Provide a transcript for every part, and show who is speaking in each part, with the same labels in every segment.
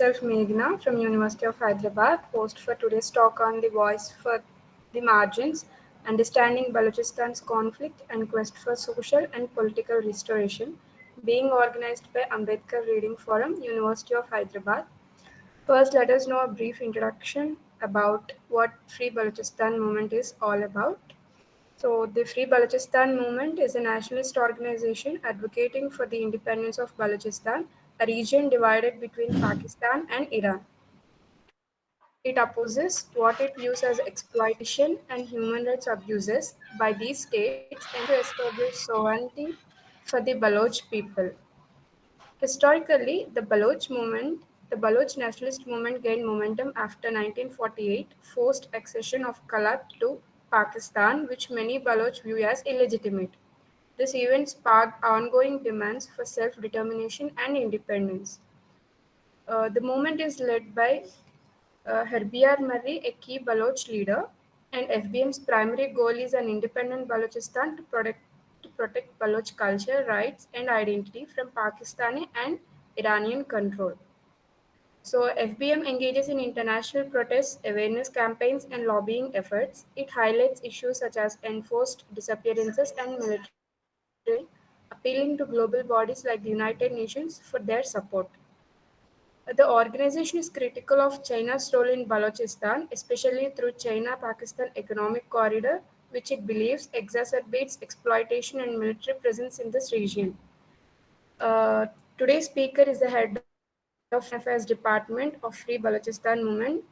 Speaker 1: myself Meghna from University of Hyderabad, host for today's talk on the voice for the margins, understanding Balochistan's conflict and quest for social and political restoration, being organized by Ambedkar Reading Forum, University of Hyderabad. First, let us know a brief introduction about what Free Balochistan movement is all about. So, the Free Balochistan movement is a nationalist organization advocating for the independence of Balochistan, a region divided between Pakistan and Iran. It opposes what it views as exploitation and human rights abuses by these states and to establish sovereignty for the Baloch people. Historically, the Baloch nationalist movement gained momentum after 1948 forced accession of Kalat to Pakistan, which many Baloch view as illegitimate. This event sparked ongoing demands for self-determination and independence. The movement is led by Herbiar Murray, a key Baloch leader, and FBM's primary goal is an independent Balochistan to protect Baloch culture, rights, and identity from Pakistani and Iranian control. So, FBM engages in international protests, awareness campaigns, and lobbying efforts. It highlights issues such as enforced disappearances and military appealing to global bodies like the United Nations for their support. The organization is critical of China's role in Balochistan, especially through China Pakistan Economic Corridor, which it believes exacerbates exploitation and military presence in this region. Today's speaker is the head of Foreign Affairs Department of Free Balochistan Movement,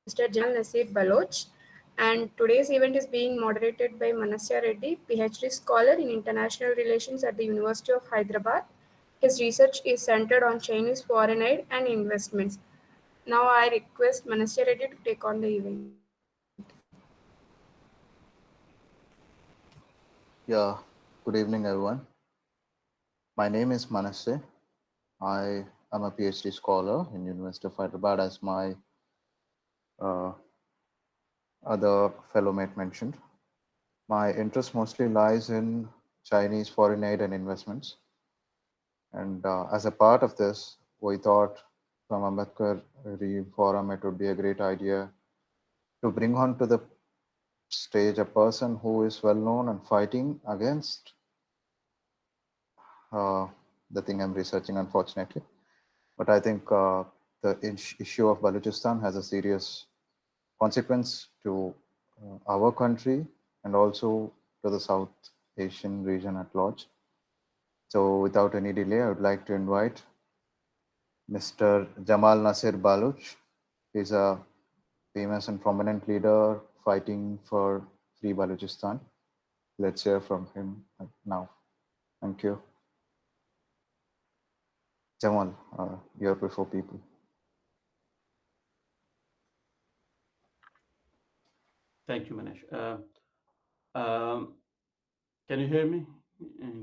Speaker 1: Mr. Jamal Nasir Baloch. And today's event is being moderated by Manasya Reddy, PhD scholar in International Relations at the University of Hyderabad. His research is centered on Chinese foreign aid and investments. Now I request Manasya Reddy to take on the event.
Speaker 2: Yeah, good evening, everyone. My name is Manasseh. I am a PhD scholar in University of Hyderabad, as my uh, other fellow mate mentioned. My interest mostly lies in Chinese foreign aid and investments. And as a part of this, we thought from Ambedkar Reading Forum it would be a great idea to bring onto the stage a person who is well known and fighting against uh, the thing I'm researching, unfortunately. But I think the issue of Balochistan has a serious consequence to our country and also to the South Asian region at large. So without any delay, I would like to invite Mr. Jamal Nasir Baloch. He's a famous and prominent leader fighting for free Balochistan. Let's hear from him now. Thank you. Jamal, you're before people.
Speaker 3: Thank you, Manish. Um, can you hear me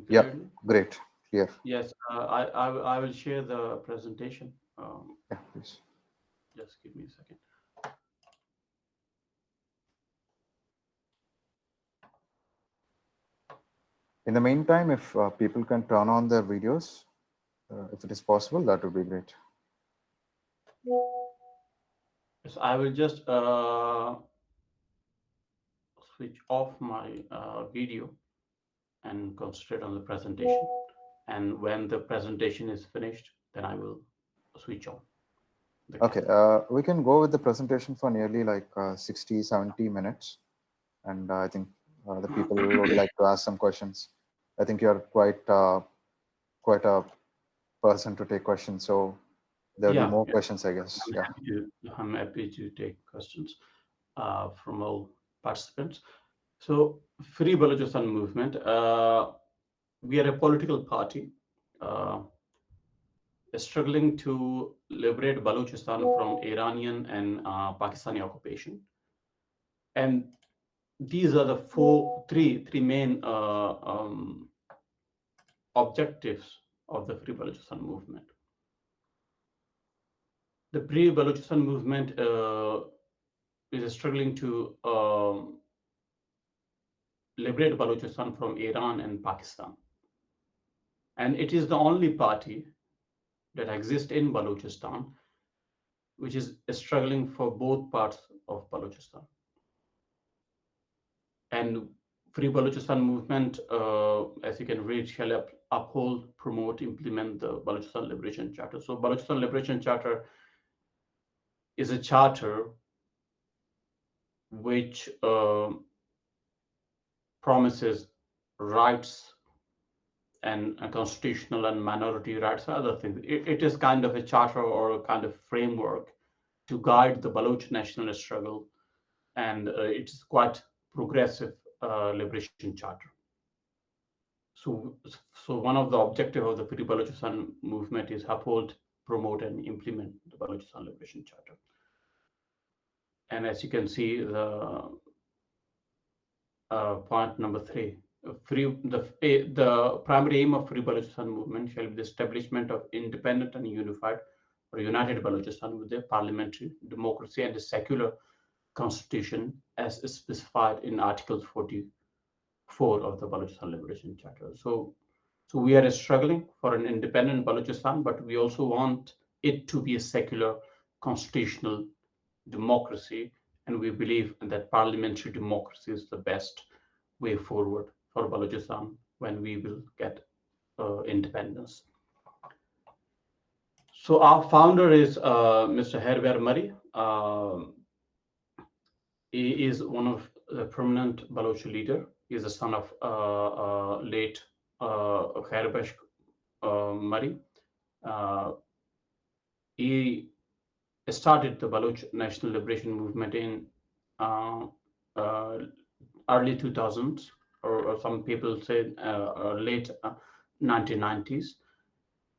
Speaker 2: Yeah,
Speaker 3: clearly?
Speaker 2: great, clear.
Speaker 3: Yes, I will share the presentation.
Speaker 2: Yeah, please.
Speaker 3: Just give me a second.
Speaker 2: In the meantime, if people can turn on their videos, if it is possible, that would be great.
Speaker 3: Yes, I will just switch off my video and concentrate on the presentation. And when the presentation is finished, then I will switch on the
Speaker 2: Okay,
Speaker 3: camera.
Speaker 2: we can go with the presentation for nearly like 60, 70 minutes. And I think the people would like to ask some questions. I think you're quite a person to take questions. So there will be
Speaker 3: Yeah,
Speaker 2: more
Speaker 3: yeah,
Speaker 2: questions, I guess. Yeah.
Speaker 3: I'm happy to take questions from all participants. So, Free Balochistan Movement, we are a political party uh, struggling to liberate Balochistan from Iranian and Pakistani occupation. And these are the three main objectives of the Free Balochistan Movement. The Free Balochistan Movement is struggling to liberate Balochistan from Iran and Pakistan. And it is the only party that exists in Balochistan which is struggling for both parts of Balochistan. And Free Balochistan movement, as you can read, shall uphold, promote, implement the Balochistan Liberation Charter. So Balochistan Liberation Charter is a charter which promises rights and constitutional and minority rights and other things. It is kind of a charter or a kind of framework to guide the Baloch national struggle, and it's quite progressive liberation charter. So, so one of the objectives of the Free Balochistan movement is uphold, promote, and implement the Balochistan Liberation Charter. And as you can see, the point number 3, the primary aim of Free Balochistan movement shall be the establishment of independent and unified or united Balochistan with a parliamentary democracy and a secular constitution as specified in Article 44 of the Balochistan Liberation Charter. So we are struggling for an independent Balochistan, but we also want it to be a secular constitutional democracy, and we believe that parliamentary democracy is the best way forward for Balochistan when we will get independence. So our founder is Mr. Herbert Murray. He is one of the prominent Baloch leader. He is the son of late Herbert Murray. He started the Baloch National Liberation Movement in early 2000s, or some people say late 1990s,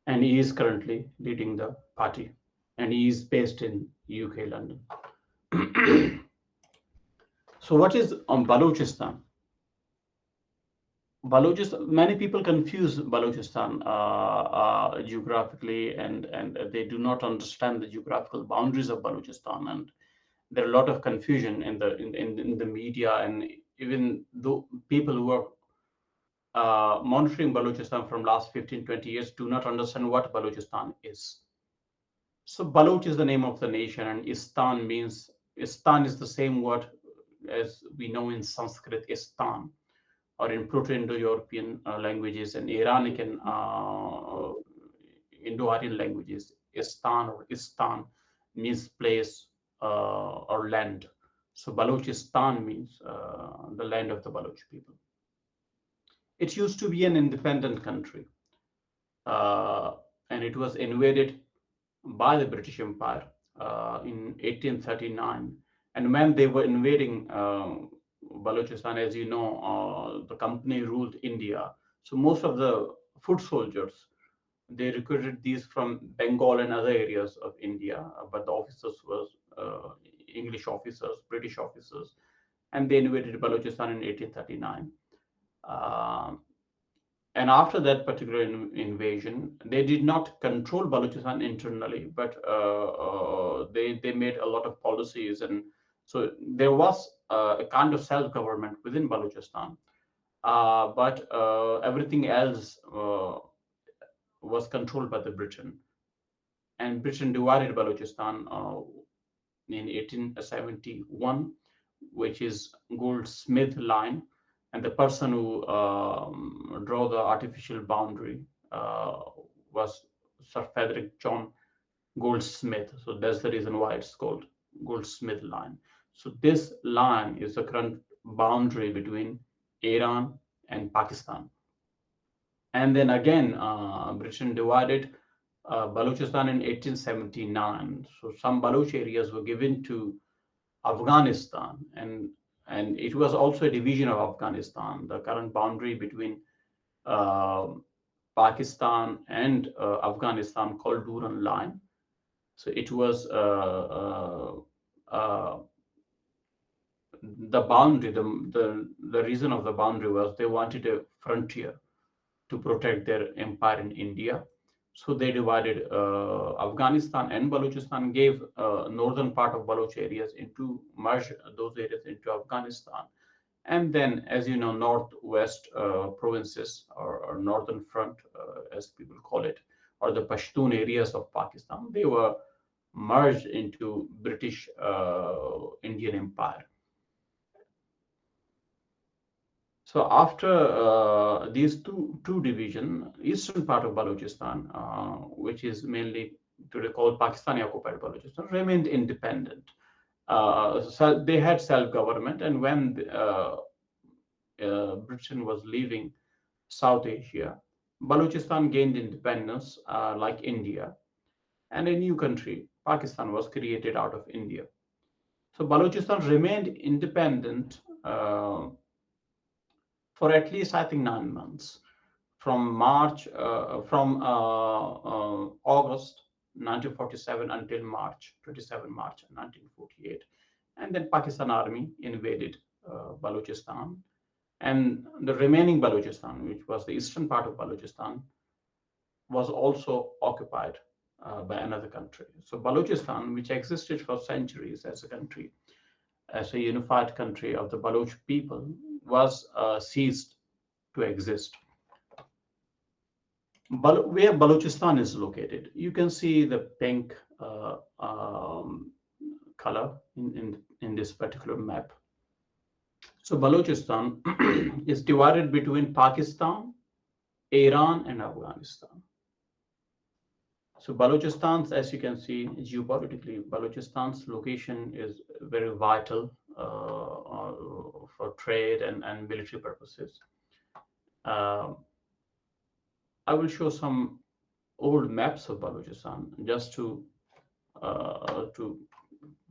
Speaker 3: and he is currently leading the party, and he is based in UK, London. So what is Balochistan? Balochistan, many people confuse Balochistan geographically, and they do not understand the geographical boundaries of Balochistan, and there are a lot of confusion in the media, and even though people who are monitoring Balochistan from last 15-20 years do not understand what Balochistan is. So Baloch is the name of the nation, and Istan means, Istan is the same word as we know in Sanskrit, Istan, or in Proto-Indo-European languages and Iranic and Indo-Aryan languages. Istan or Istan means place or land. So Balochistan means the land of the Baloch people. It used to be an independent country, and it was invaded by the British Empire in 1839. And when they were invading Balochistan, as you know, the company ruled India. So most of the foot soldiers, they recruited these from Bengal and other areas of India, but the officers was English officers, British officers, and they invaded Balochistan in 1839. And after that particular invasion, they did not control Balochistan internally, but they made a lot of policies, and so there was a kind of self-government within Balochistan, but everything else was controlled by the Britain, and Britain divided Balochistan in 1871, which is Goldsmith Line, and the person who drew the artificial boundary was Sir Frederick John Goldsmith. So that's the reason why it's called Goldsmith Line. So this line is the current boundary between Iran and Pakistan. And then again, Britain divided Balochistan in 1879. So some Baloch areas were given to Afghanistan, and it was also a division of Afghanistan. The current boundary between Pakistan and Afghanistan called Durand Line. So it was the boundary. The reason of the boundary was they wanted a frontier to protect their empire in India. So they divided Afghanistan and Balochistan, gave northern part of Baloch areas into, merged those areas into Afghanistan. And then, as you know, northwest provinces or northern front, as people call it, or the Pashtun areas of Pakistan, they were merged into British Indian Empire. So after these two division, eastern part of Balochistan, which is mainly today called Pakistani occupied Balochistan, remained independent. So they had self-government, and when Britain was leaving South Asia, Balochistan gained independence like India, and a new country, Pakistan, was created out of India. So Balochistan remained independent for at least, I think, 9 months, from August 1947 until March 1948. And then Pakistan Army invaded Balochistan, and the remaining Balochistan, which was the eastern part of Balochistan, was also occupied by another country. So Balochistan, which existed for centuries as a country, as a unified country of the Baloch people, was ceased to exist. Where Balochistan is located, you can see the pink color in this particular map. So Balochistan is divided between Pakistan, Iran, and Afghanistan. So Balochistan, as you can see, geopolitically, Balochistan's location is very vital for trade and military purposes. I will show some old maps of Balochistan just to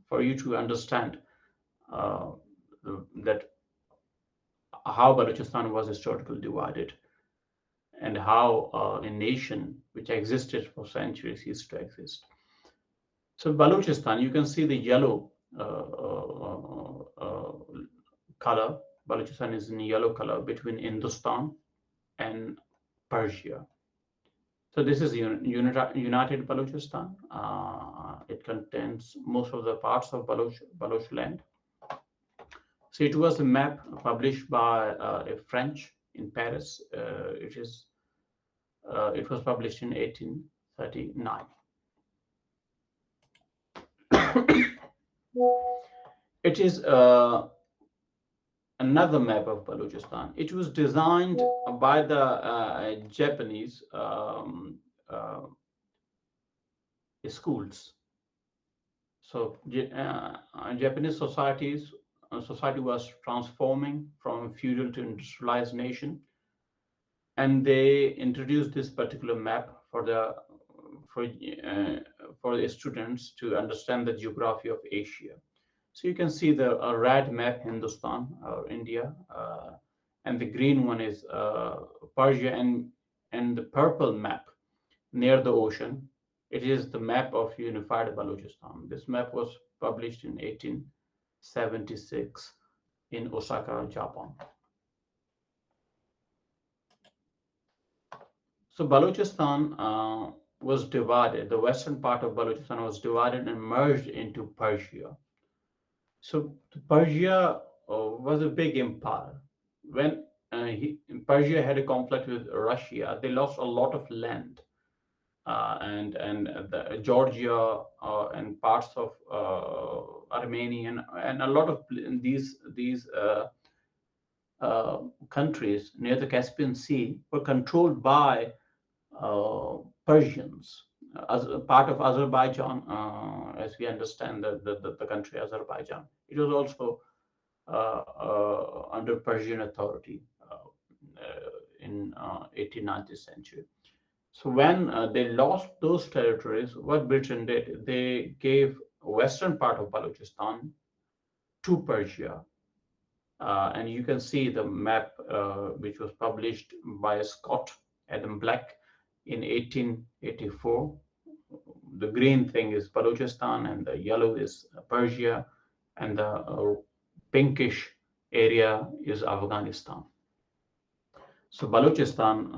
Speaker 3: for you to understand that how Balochistan was historically divided, and how a nation which existed for centuries used to exist. So Balochistan, you can see the yellow color. Balochistan is in yellow color between Hindustan and Persia. So this is United Balochistan. It contains most of the parts of Baloch land. So it was a map published by a French in Paris. It was published in 1839. It is another map of Balochistan. It was designed by the Japanese schools. So Japanese society was transforming from feudal to industrialized nation, and they introduced this particular map for the students to understand the geography of Asia. So you can see the red map, Hindustan or India, and the green one is Persia, and the purple map near the ocean, it is the map of unified Balochistan. This map was published in 1876 in Osaka, Japan. So Balochistan was divided. The western part of Balochistan was divided and merged into Persia. So Persia was a big empire. When Persia had a conflict with Russia, they lost a lot of land, and the Georgia and parts of Armenia and a lot of these countries near the Caspian Sea were controlled by Persians. As a part of Azerbaijan, as we understand the country Azerbaijan, it was also under Persian authority in 18th, 19th century. So when they lost those territories, what Britain did, they gave western part of Balochistan to Persia. And you can see the map which was published by Scott Adam Black in 1884. The green thing is Balochistan, and the yellow is Persia, and the pinkish area is Afghanistan. So Balochistan,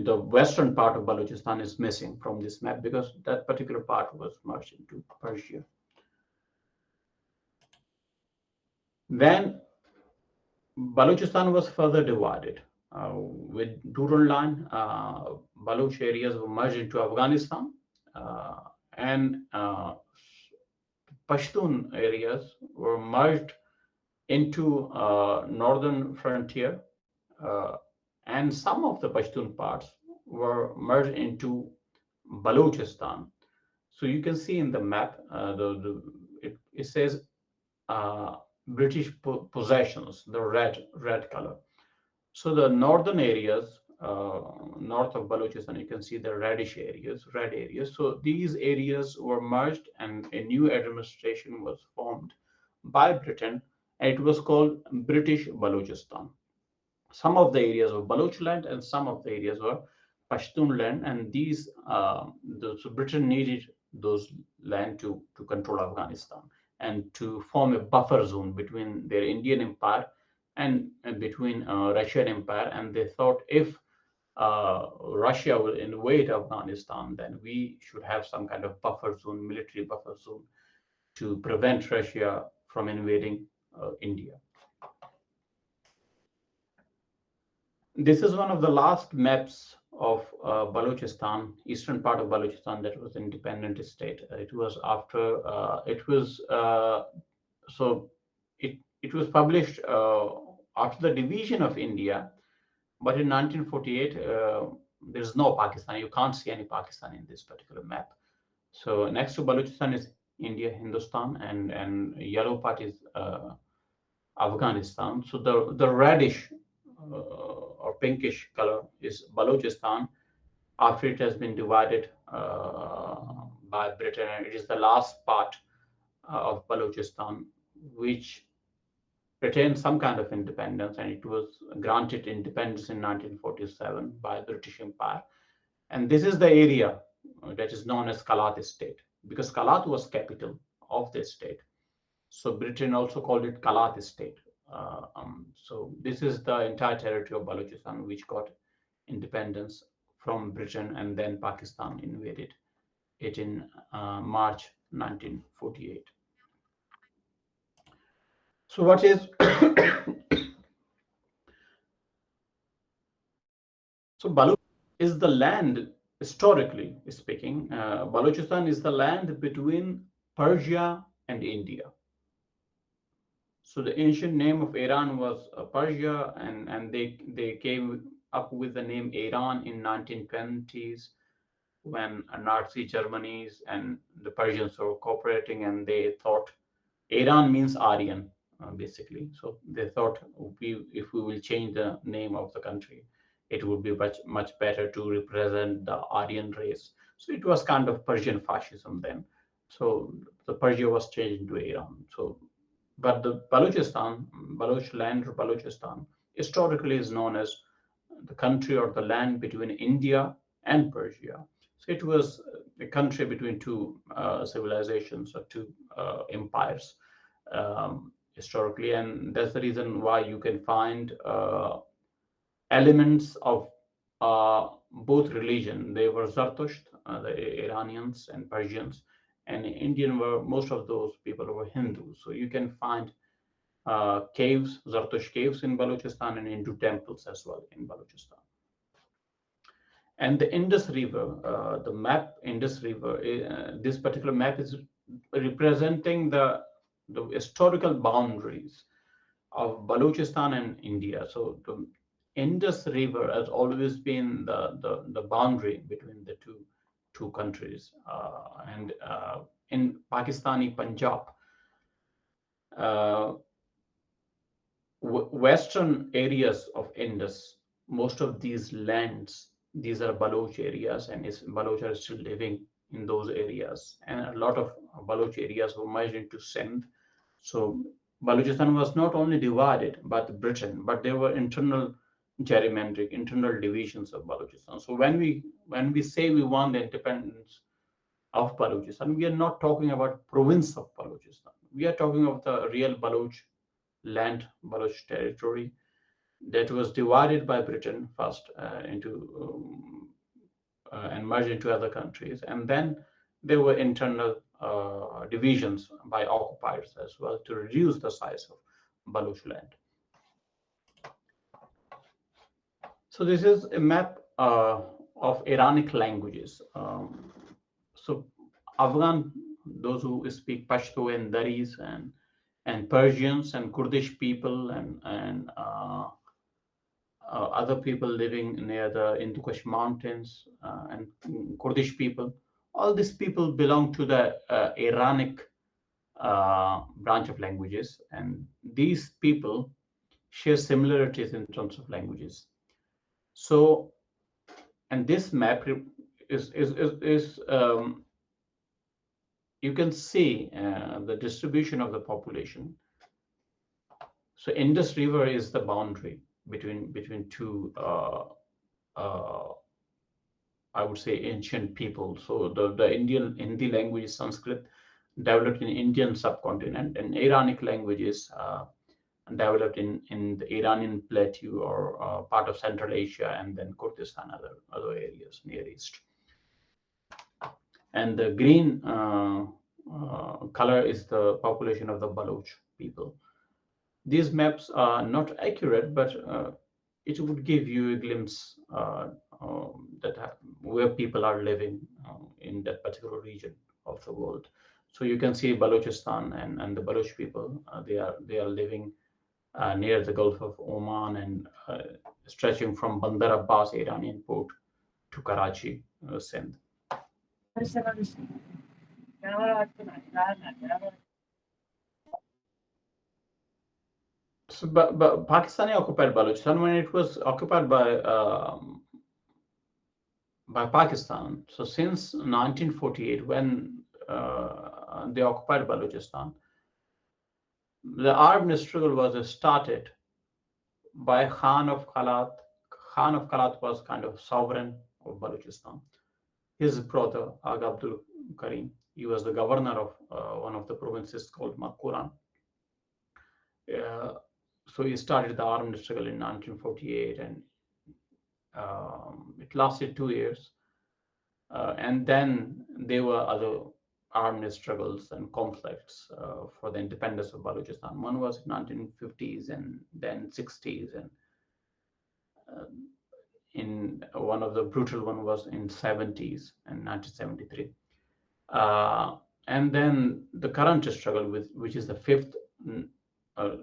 Speaker 3: the western part of Balochistan is missing from this map because that particular part was merged into Persia. Then Balochistan was further divided with Duran line. Baloch areas were merged into Afghanistan, and Pashtun areas were merged into northern frontier, uh, and some of the Pashtun parts were merged into Balochistan. So you can see in the map, it says British possessions, the red color. So the northern areas, north of Balochistan, you can see the red areas. So these areas were merged, and a new administration was formed by Britain, and it was called British Balochistan. Some of the areas were Baloch land, and some of the areas were Pashtun land, and so Britain needed those land to control Afghanistan and to form a buffer zone between their Indian empire and between Russian empire. And they thought if Russia will invade Afghanistan, then we should have some kind of buffer zone, military buffer zone, to prevent Russia from invading India. This is one of the last maps of Balochistan, eastern part of Balochistan, that was independent state. It was after so it was published after the division of India, but in 1948 there is no Pakistan. You can't see any Pakistan in this particular map. So next to Balochistan is India, Hindustan, and yellow part is Afghanistan. So the reddish or pinkish color is Balochistan after it has been divided by Britain, and it is the last part of Balochistan which retained some kind of independence, and it was granted independence in 1947 by British Empire. And this is the area that is known as Kalat state, because Kalat was capital of the state. So Britain also called it Kalat state. So this is the entire territory of Balochistan which got independence from Britain, and then Pakistan invaded it in March 1948. So what is so Baloch is the land, historically speaking, Balochistan is the land between Persia and India. So the ancient name of Iran was Persia, and they came up with the name Iran in 1920s when Nazi Germany's and the Persians were cooperating, and they thought Iran means Aryan, basically. So they thought if we will change the name of the country, it would be much better to represent the Aryan race. So it was kind of Persian fascism then. So the Persia was changed into Iran. So, but the Baloch land or Balochistan, historically is known as the country or the land between India and Persia. So it was a country between two civilizations or two empires historically, and that's the reason why you can find elements of both religion. They were Zarathustra, the Iranians and Persians, and Indian were, most of those people were Hindus. So you can find caves, Zarathustra caves in Balochistan, and Hindu temples as well in Balochistan. And the Indus River, the map Indus River, this particular map is representing the historical boundaries of Balochistan and India. So the Indus River has always been the boundary between the two countries. And in Pakistani Punjab, western areas of Indus, most of these lands, these are Baloch areas, and Baloch are still living in those areas. And a lot of Baloch areas were merged into Sindh. So Balochistan was not only divided by Britain, but there were internal gerrymandering, internal divisions of Balochistan. So when we say we want the independence of Balochistan, we are not talking about province of Balochistan. We are talking of the real Baloch land, Baloch territory that was divided by Britain first into and merged into other countries, and then there were internal divisions by occupiers as well to reduce the size of Baloch land. So this is a map of Iranic languages. So Afghan, those who speak Pashto and Daris, and Persians and Kurdish people, and other people living near the Hindu Kush mountains, and Kurdish people. All these people belong to the Iranic branch of languages, and these people share similarities in terms of languages. So, and this map is you can see the distribution of the population. So Indus River is the boundary between two, uh, I would say, ancient people. So the Indian Hindi language, Sanskrit, developed in Indian subcontinent, and Iranic languages developed in the Iranian plateau, or part of Central Asia, and then Kurdistan, other areas, Near East. And the green color is the population of the Baloch people. These maps are not accurate, but it would give you a glimpse where people are living in that particular region of the world. So you can see Balochistan and the Baloch people. They are living near the Gulf of Oman, and stretching from Bandar Abbas Iranian port to Karachi, Sindh. So, but Pakistani occupied Balochistan when it was occupied by Pakistan. So since 1948, when they occupied Balochistan, the armed struggle was started by Khan of Khalat. Khan of Khalat was kind of sovereign of Balochistan. His brother, Aga Abdul Karim, he was the governor of one of the provinces called Makuran. So he started the armed struggle in 1948, and it lasted 2 years. And then there were other armed struggles and conflicts for the independence of Balochistan. One was in 1950s, and then 60s, and in one of the brutal one was in 70s and 1973. And then the current struggle, which is the fifth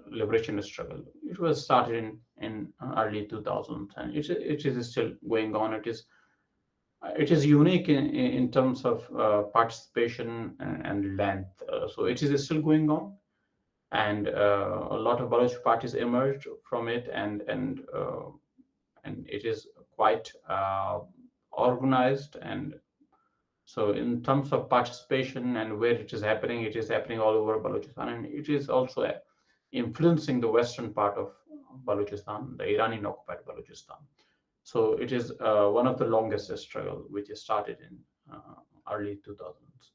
Speaker 3: liberation struggle, it was started in early 2000s, and it is still going on. It is unique in terms of participation and length. So it is still going on, and a lot of Baloch parties emerged from it, and it is quite organized. And so in terms of participation and where it is happening all over Balochistan, and it is also influencing the western part of Balochistan, the Iranian occupied Balochistan. So it is one of the longest struggle, which started in early 2000s.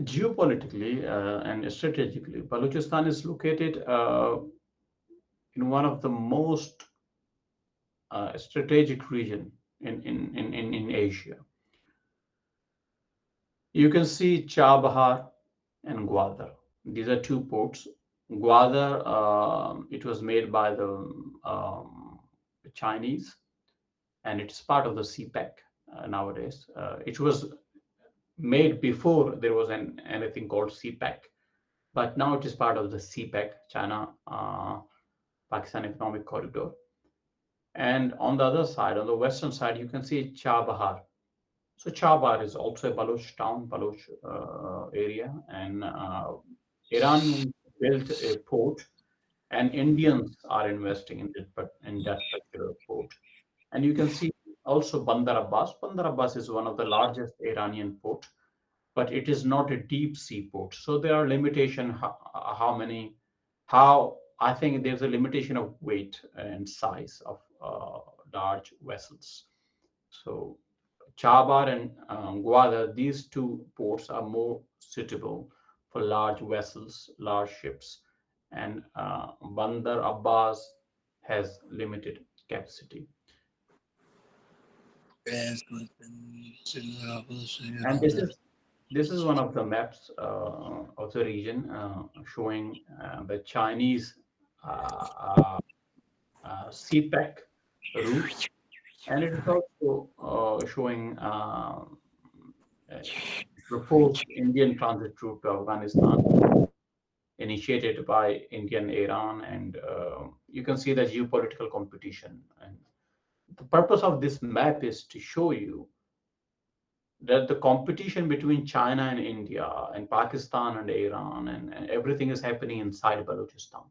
Speaker 3: Geopolitically and strategically, Balochistan is located in one of the most strategic region in Asia. You can see Chabahar and Gwadar. These are two ports. Gwadar, it was made by the Chinese, and it's part of the CPEC nowadays. It was made before there was anything called CPEC, but now it is part of the CPEC, China Pakistan Economic Corridor. And on the other side, on the western side, you can see Chabahar. So Chabahar is also a Baloch town, Baloch area, and Iran built a port, and Indians are investing in that particular port. And you can see also Bandar Abbas. Bandar Abbas is one of the largest Iranian port, but it is not a deep sea port. So there are limitations how I think there's a limitation of weight and size of large vessels. So Chabar and Gwadar, these two ports are more suitable for large vessels, large ships, and Bandar Abbas has limited capacity. And this is one of the maps of the region showing the Chinese CPEC route, and it is also showing uh, proposed Indian transit route to Afghanistan, initiated by India and Iran, and you can see the geopolitical competition. And the purpose of this map is to show you that the competition between China and India and Pakistan and Iran and everything is happening inside Balochistan.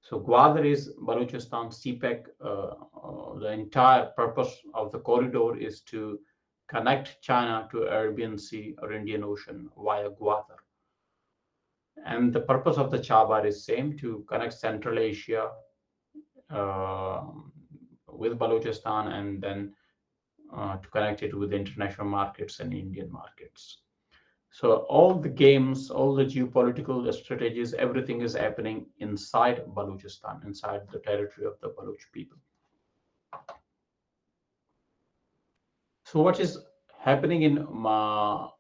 Speaker 3: So Gwadar is Balochistan, CPEC. The entire purpose of the corridor is to connect China to Arabian Sea or Indian Ocean via Gwadar. And the purpose of the Chabar is same, to connect Central Asia uh, with Balochistan, and then to connect it with international markets and Indian markets. So all the games, all the geopolitical strategies, everything is happening inside Balochistan, inside the territory of the Baloch people. So what is happening in Balochistan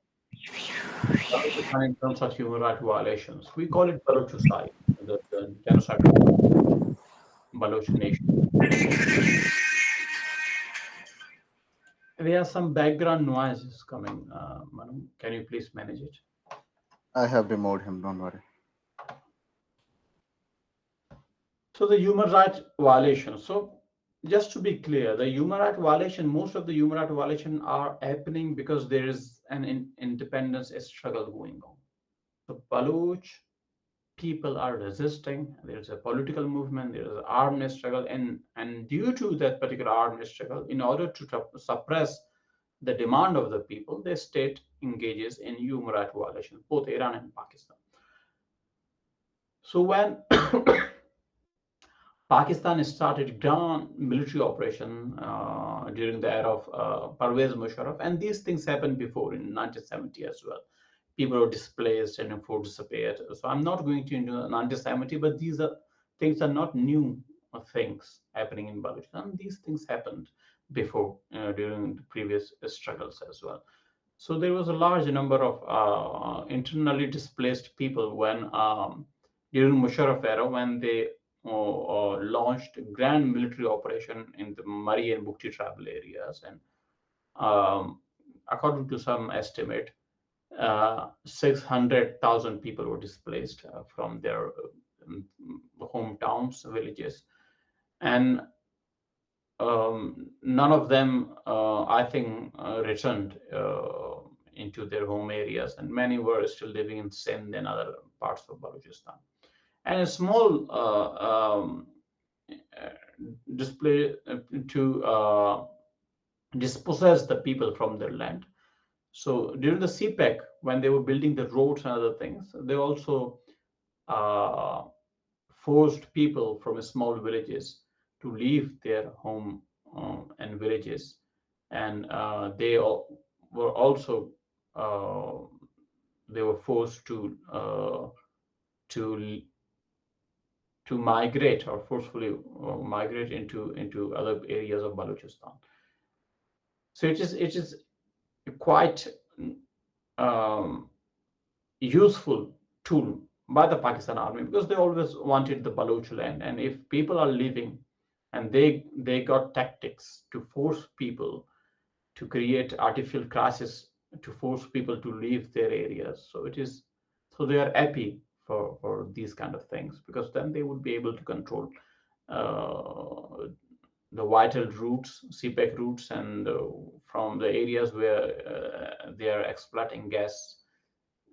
Speaker 3: in terms of human rights violations? We call it Balochistan, the genocide of Baloch nation. There are some background noises coming. Manu, can you please manage it?
Speaker 2: I have removed him, don't worry.
Speaker 3: So the human rights violation. So just to be clear, the human rights violation, most of the human rights violation are happening because there is an independence struggle going on. The Baloch people are resisting. There's a political movement. There is an armed struggle, and due to that particular armed struggle, in order to suppress the demand of the people, the state engages in human rights violations, both Iran and Pakistan. So when Pakistan started ground military operation during the era of Parvez Musharraf, and these things happened before in 1970 as well. People were displaced and food disappeared. So I'm not going to into 1970, but these are things are not new things happening in Balochistan. These things happened before during the previous struggles as well. So there was a large number of internally displaced people when during Musharraf era, when they launched grand military operation in the Mari and Bukti tribal areas, and according to some estimate, 600,000 people were displaced from their hometowns, villages, and none of them, I think, returned into their home areas, and many were still living in Sindh and other parts of Balochistan. And a small display to dispossess the people from their land. So during the CPEC, when they were building the roads and other things, they also uh, forced people from small villages to leave their home and villages, and were also uh, they were forced to to migrate or forcefully migrate into other areas of Balochistan. So it is quite um, useful tool by the Pakistan army, because they always wanted the Baloch land, and if people are leaving, and they got tactics to force people to create artificial crisis, to force people to leave their areas. So they are happy for these kind of things, because then they would be able to control uh, the vital routes, CPEC routes, and from the areas where they are exploiting gas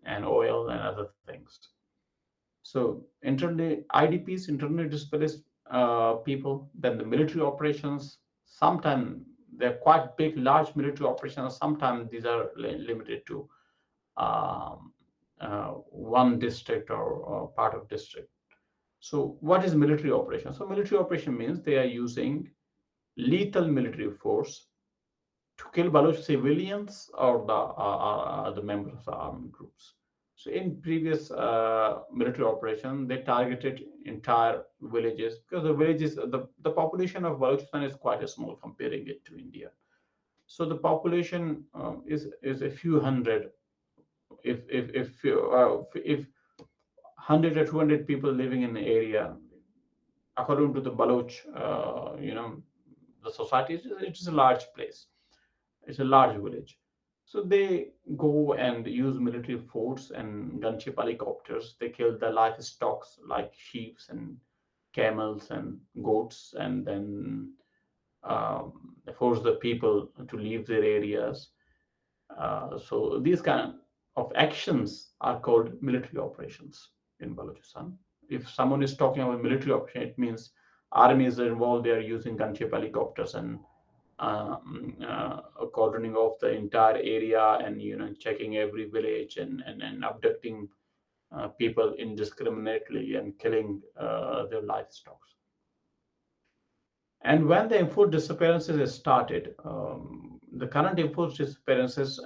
Speaker 3: and oil and other things. So internally, IDPs, internally displaced people, then the military operations, sometimes they're quite big, large military operations. Sometimes these are limited to um, one district or part of district. So what is military operation? So military operation means they are using lethal military force to kill Baloch civilians or the members of the armed groups. So in previous military operation, they targeted entire villages, because the villages, the population of Balochistan is quite small comparing it to India. So the population is a few hundred. If 100 or 200 people living in the area, according to the Baloch, the society, it is a large place. It's a large village. So they go and use military force and gunship helicopters. They kill the livestock like sheep and camels and goats, and then force the people to leave their areas. So these kind of actions are called military operations in Balochistan. If someone is talking about military operation, it means armies are involved. They are using gunship helicopters and cordoning off the entire area, and checking every village, and abducting people indiscriminately and killing their livestock. And when the enforced disappearances started, the current enforced disappearances,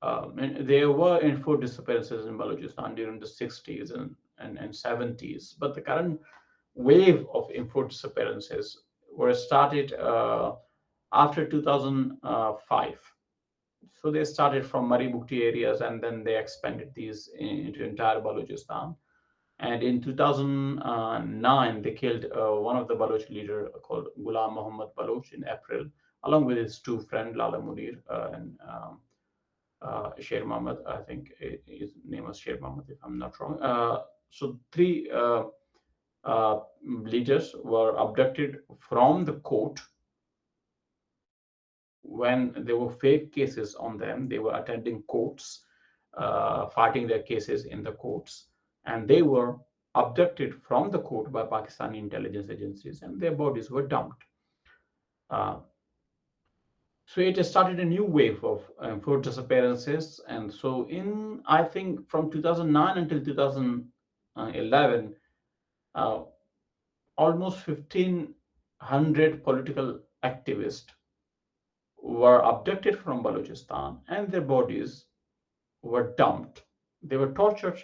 Speaker 3: there were enforced disappearances in Balochistan during the 60s and 70s, but the current wave of enforced disappearances were started after 2005. So they started from Maribukti areas, and then they expanded these into entire Balochistan. And in 2009, they killed one of the Baloch leader called Ghulam Muhammad Baloch in April, along with his two friends, Lala Munir and Sher Mohammed. I think his name was Sher Mohammed, if I'm not wrong. So three leaders were abducted from the court when there were fake cases on them. They were attending courts, fighting their cases in the courts, and they were abducted from the court by Pakistani intelligence agencies, and their bodies were dumped. So it started a new wave of enforced disappearances, and so I think from 2009 until 2011, almost 1,500 political activists were abducted from Balochistan, and their bodies were dumped. They were tortured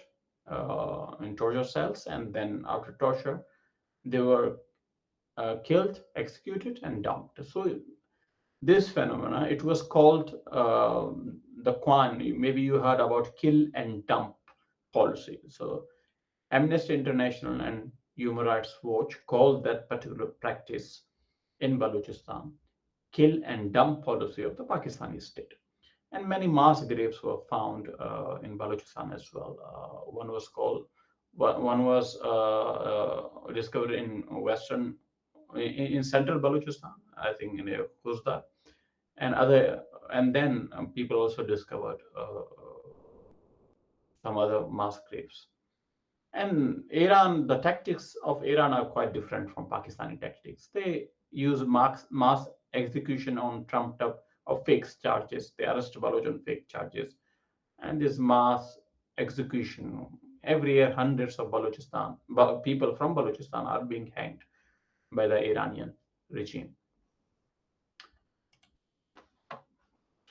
Speaker 3: in torture cells, and then after torture, they were killed, executed, and dumped. So this phenomena, it was called the Kwan. Maybe you heard about kill and dump policy. So Amnesty International and Human Rights Watch called that particular practice in Balochistan kill and dump policy of the Pakistani state. And many mass graves were found in Balochistan as well. One was discovered in in central Balochistan, I think in Khuzda, and then people also discovered some other mass graves. And Iran, the tactics of Iran are quite different from Pakistani tactics. They use mass execution on trumped up of fake charges. They arrest Baloch on fake charges. And this mass execution, every year hundreds of people from Balochistan are being hanged by the Iranian regime.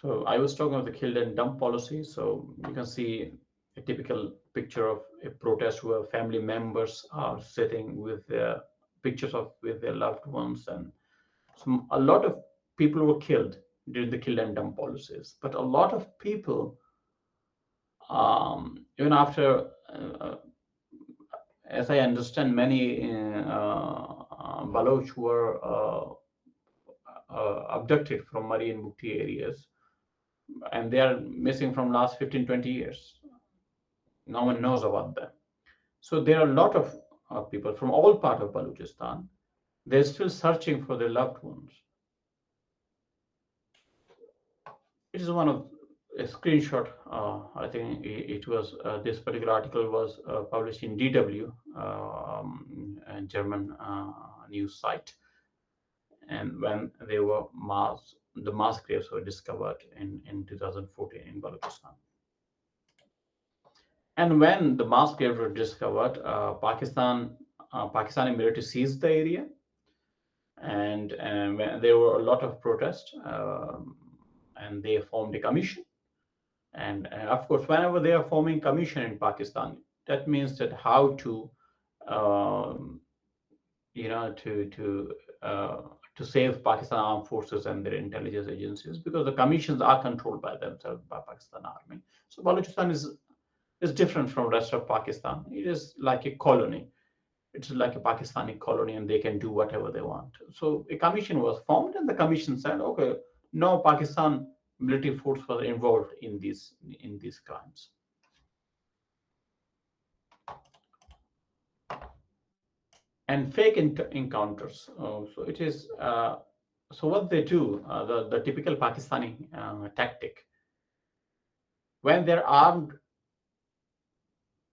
Speaker 3: So I was talking about the kill and dump policy. So you can see a typical picture of a protest where family members are sitting with their pictures of with their loved ones, and a lot of people were killed during the kill and dump policies. But a lot of people, even after, as I understand, many Baloch were abducted from Mari and Bukti areas, and they are missing from last 15-20 years. No one knows about them. So there are a lot of people from all parts of Balochistan. They're still searching for their loved ones. It is one of a screenshot. I think it was this particular article was published in DW, a German news site, and when the mass graves were discovered in 2014 in Balochistan. And when the mass graves were discovered, Pakistani military seized the area, and there were a lot of protests, and they formed a commission. And of course, whenever they are forming commission in Pakistan, that means that how to, to save Pakistan armed forces and their intelligence agencies, because the commissions are controlled by themselves, by Pakistan army. So Balochistan is different from the rest of Pakistan. It is like a colony. It's like a Pakistani colony, and they can do whatever they want. So a commission was formed, and the commission said, okay, no Pakistan military force was involved in these crimes. And fake encounters. So it is. So what they do, the typical Pakistani tactic, when they're armed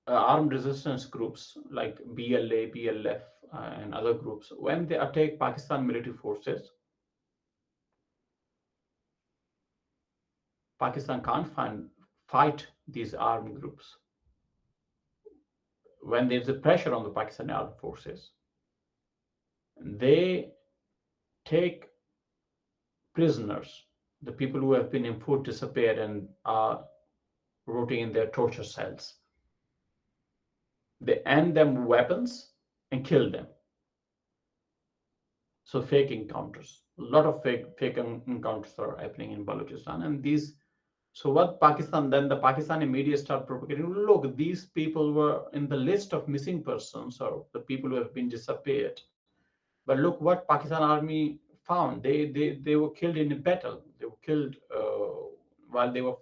Speaker 3: resistance groups like BLA, BLF, and other groups, when they attack Pakistan military forces, Pakistan can't fight these armed groups. When there's a pressure on the Pakistani armed forces, they take prisoners, the people who have been enforced disappeared and are rotting in their torture cells. They hand them weapons and kill them. So fake encounters, a lot of fake encounters are happening in Balochistan, and these. So what Pakistan, then the Pakistani media start propagating, look, these people were in the list of missing persons or the people who have been disappeared. But look what Pakistan army found. They were killed in a battle. They were killed while they were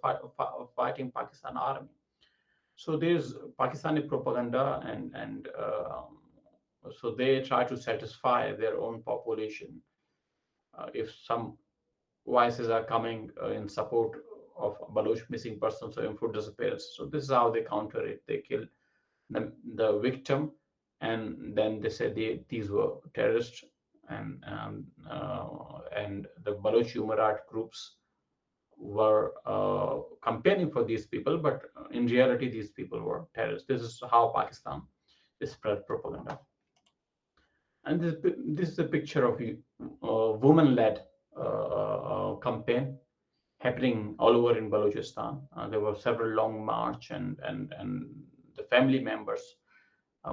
Speaker 3: fighting Pakistan army. So there's Pakistani propaganda, and so they try to satisfy their own population. If some voices are coming in support of Baloch missing persons or food disappearance, so this is how they counter it. They kill the victim, and then they say these were terrorists, and the Baloch human rights groups were campaigning for these people, but in reality, these people were terrorists. This is how Pakistan spread propaganda. And this is a picture of a woman-led campaign happening all over in Balochistan. There were several long march, and the family members.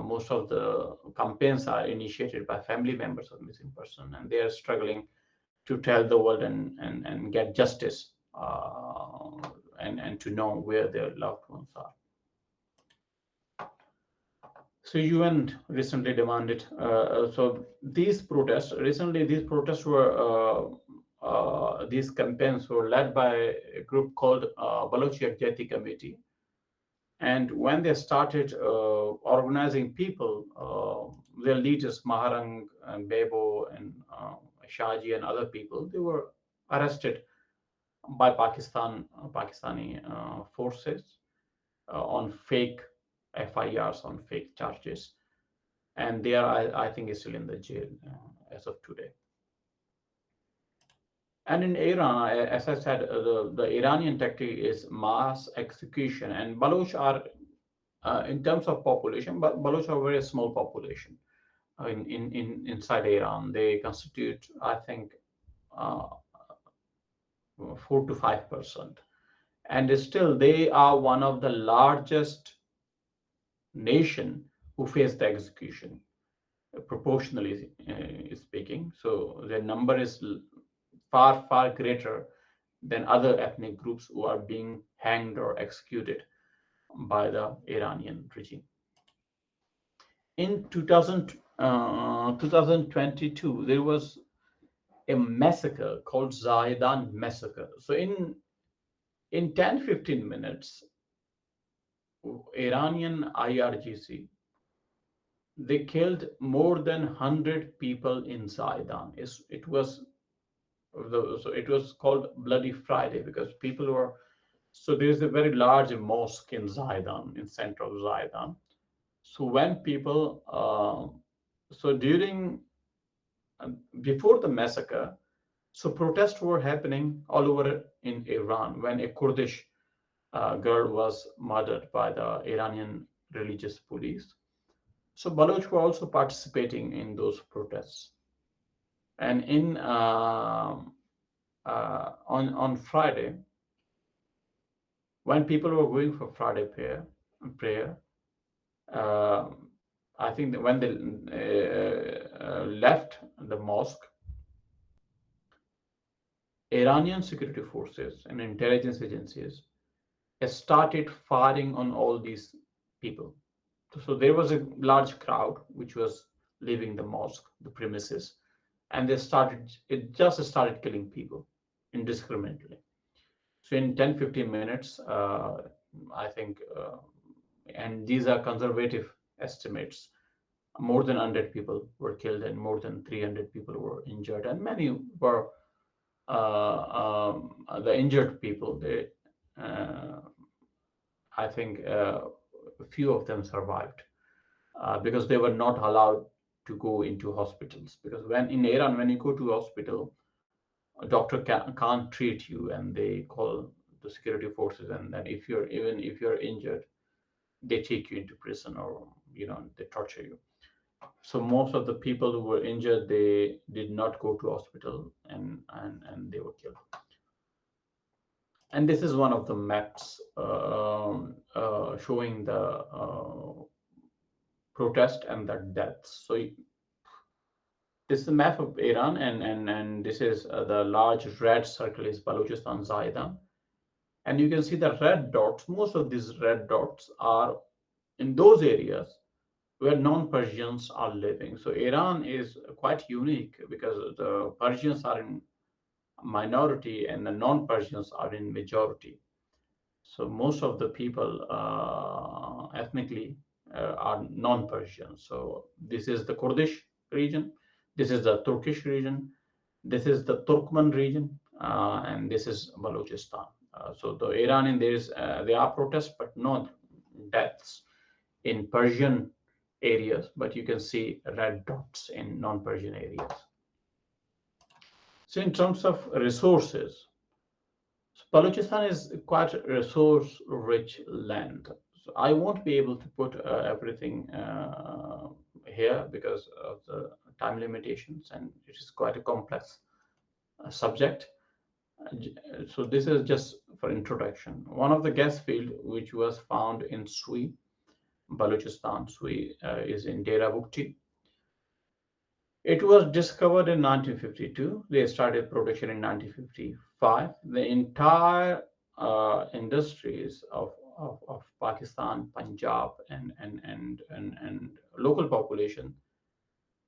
Speaker 3: Most of the campaigns are initiated by family members of missing person, and they are struggling to tell the world and get justice, and to know where their loved ones are. So UN recently demanded. So these protests were. These campaigns were led by a group called Baloch Yekjehati Committee, and when they started organizing people, their leaders Maharang and Bebo and Shaji and other people, they were arrested by Pakistani forces on fake FIRs, on fake charges, and they are, I think, still in the jail as of today. And in Iran, as I said, the Iranian tactic is mass execution, and Baloch are, in terms of population, but Baloch are a very small population inside Iran. They constitute, I think, 4 to 5%, and still they are one of the largest nation who face the execution, proportionally speaking. So their number is far greater than other ethnic groups who are being hanged or executed by the Iranian regime. In 2022, there was a massacre called Zaidan massacre. So in 10-15 minutes, Iranian IRGC, they killed more than 100 people in Zaidan. It was called Bloody Friday because people were. So there's a very large mosque in Zaidan, in center of Zaidan. So when people, so during, before the massacre, so protests were happening all over in Iran when a Kurdish girl was murdered by the Iranian religious police. So Baloch were also participating in those protests. And on Friday, when people were going for Friday prayer, I think that when they left the mosque, Iranian security forces and intelligence agencies started firing on all these people. So there was a large crowd which was leaving the mosque, the premises, and it just started killing people indiscriminately. So in 10-15 minutes, I think, and these are conservative estimates, more than 100 people were killed and more than 300 people were injured, and many were the injured people. Uh, I think a few of them survived because they were not allowed to go into hospitals. Because when in Iran, when you go to hospital, a doctor can't treat you, and they call the security forces, and then if you're even if you're injured, they take you into prison, or they torture you. So most of the people who were injured, they did not go to hospital, and they were killed. And this is one of the maps showing the protest and the deaths. So this is the map of Iran, and this is the large red circle is Balochistan Zaidan, and you can see the red dots. Most of these red dots are in those areas where non-Persians are living. So Iran is quite unique because the Persians are in minority and the non-Persians are in majority. So most of the people ethnically are non-Persian. So this is the Kurdish region, this is the Turkish region, this is the Turkmen region, and this is Balochistan. So the Iranian, there are protests, but no deaths in Persian areas, but you can see red dots in non-Persian areas. So in terms of resources, so Balochistan is quite a resource-rich land. So I won't be able to put everything here because of the time limitations, and it is quite a complex subject. So this is just for introduction. One of the gas field which was found in Sui, Balochistan, Sui, is in Dera Bukti. It was discovered in 1952. They started production in 1955. The entire industries of Pakistan, Punjab, and local population,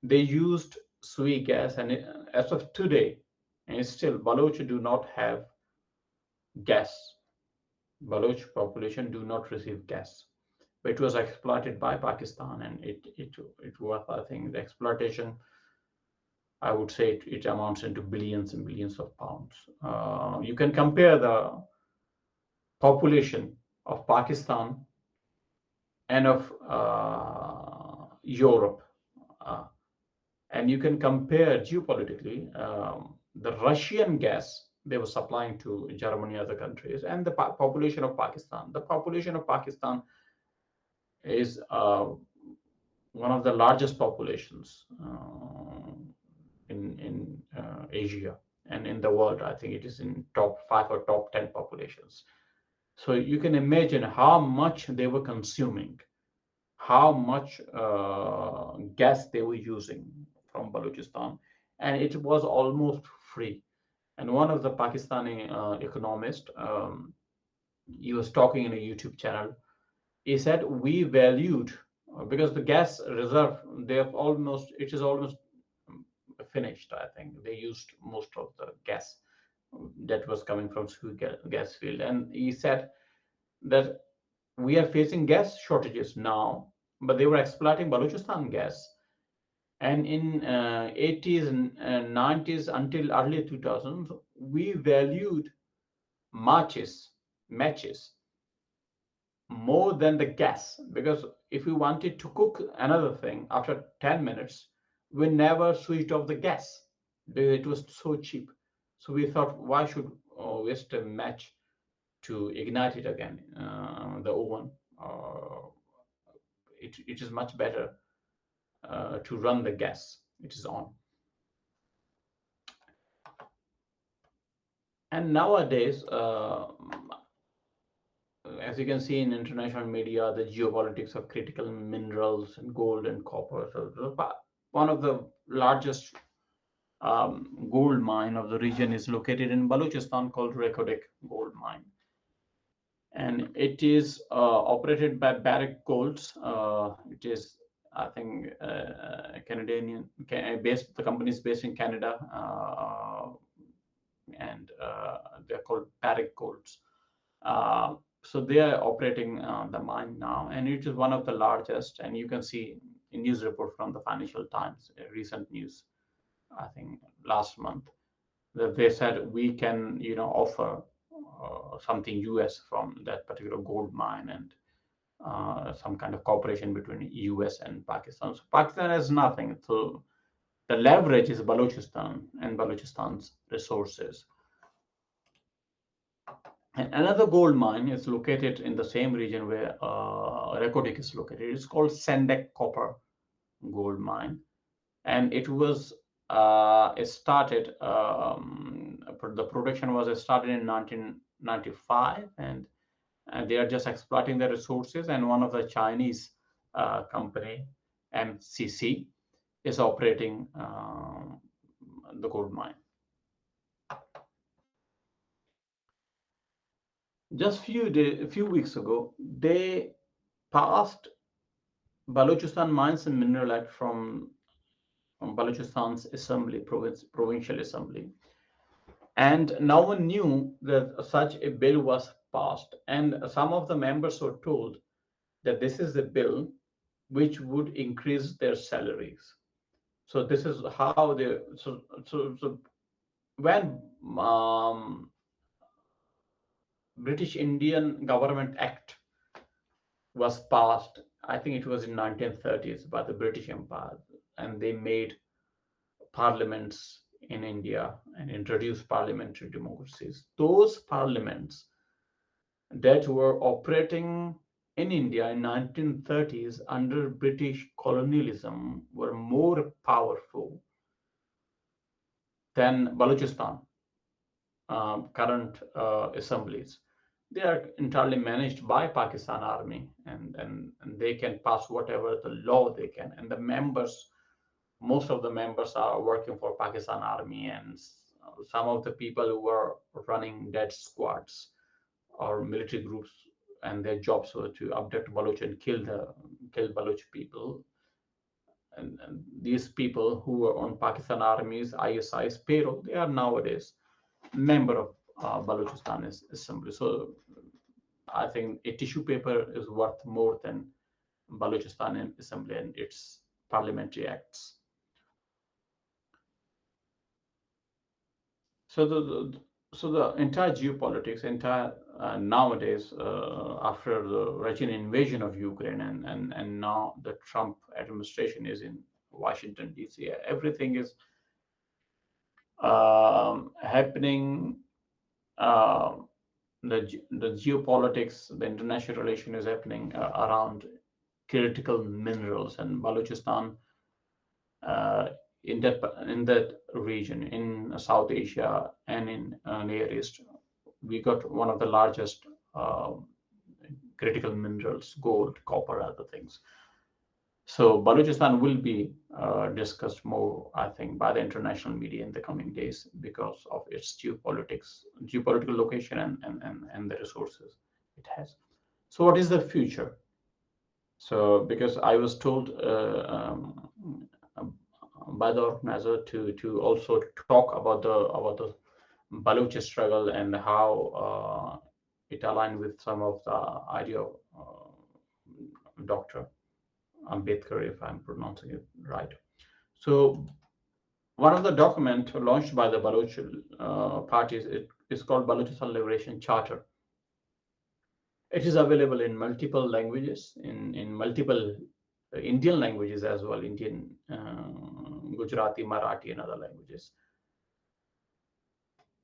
Speaker 3: they used sui gas, and as of today, and still Baloch do not have gas. Baloch population do not receive gas. But it was exploited by Pakistan, and it was, I think, the exploitation, I would say it amounts into billions and billions of pounds. You can compare the population of Pakistan and of Europe, and you can compare geopolitically the Russian gas they were supplying to Germany and other countries, and the population of Pakistan. The population of Pakistan is one of the largest populations in Asia and in the world. I think it is in top 5 or top 10 populations. So you can imagine how much they were consuming, how much gas they were using from Balochistan, and it was almost free. And one of the Pakistani economists, he was talking in a YouTube channel. He said we valued because the gas reserve it is almost finished. I think they used most of the gas that was coming from Sui gas field, and he said that we are facing gas shortages now, but they were exploiting Balochistan gas. And in 80s and 90s until early 2000s, we valued matches more than the gas, because if we wanted to cook another thing after 10 minutes, we never switched off the gas because it was so cheap. So we thought, why should waste a match to ignite it again, the oven? It is much better to run the gas. It is on. And nowadays, as you can see in international media, the geopolitics of critical minerals and gold and copper. So one of the largest gold mine of the region is located in Balochistan called Rekodik Gold Mine. And it is operated by Barrick Golds. It is, I think, Canadian based. The company is based in Canada. and they're called barrack golds. Uh, so they are operating the mine now, and it is one of the largest. And you can see a news report from the Financial Times, recent news, I think last month, that they said we can, offer something US from that particular gold mine, and some kind of cooperation between US and Pakistan. So Pakistan has nothing. So the leverage is Balochistan and Balochistan's resources. And another gold mine is located in the same region where Rekotik is located. It's called Sendek Copper Gold Mine, and it was started. The production was started in 1995, and they are just exploiting the resources. And one of the Chinese company, MCC, is operating the gold mine. Just a few weeks ago, they passed Balochistan Mines and Mineral Act from Balochistan's assembly, provincial assembly, and no one knew that such a bill was passed. And some of the members were told that this is a bill which would increase their salaries. So this is how they so when British Indian Government Act was passed, I think it was in 1930s by the British Empire, and they made parliaments in India and introduced parliamentary democracies. Those parliaments that were operating in India in 1930s under British colonialism were more powerful than Balochistan current assemblies. They are entirely managed by Pakistan Army, and they can pass whatever the law they can. And the members, most of the members are working for Pakistan Army, and some of the people who were running dead squads or military groups, and their jobs were to abduct Baloch and kill Baloch people. And these people who were on Pakistan Army's ISI's payroll, they are nowadays member of Balochistan Assembly. So I think a tissue paper is worth more than Balochistan Assembly and its parliamentary acts. So the entire geopolitics, entire nowadays, after the Russian invasion of Ukraine, and now the Trump administration is in Washington D.C., everything is happening. Uh, the geopolitics, the international relation is happening around critical minerals, and Balochistan uh, in that region in South Asia and in Near East, we got one of the largest uh, critical minerals, gold, copper, other things. So Balochistan will be discussed more, I think, by the international media in the coming days because of its geopolitical location, and the resources it has. So what is the future? So because I was told by the organizer to also talk about the Baloch struggle and how it aligned with some of the idea of Dr. Ambedkar, if I'm pronouncing it right. So one of the document launched by the Baloch parties, it is called Balochistan Liberation Charter. It is available in multiple languages, in multiple Indian languages as well, Indian, Gujarati, Marathi, and other languages.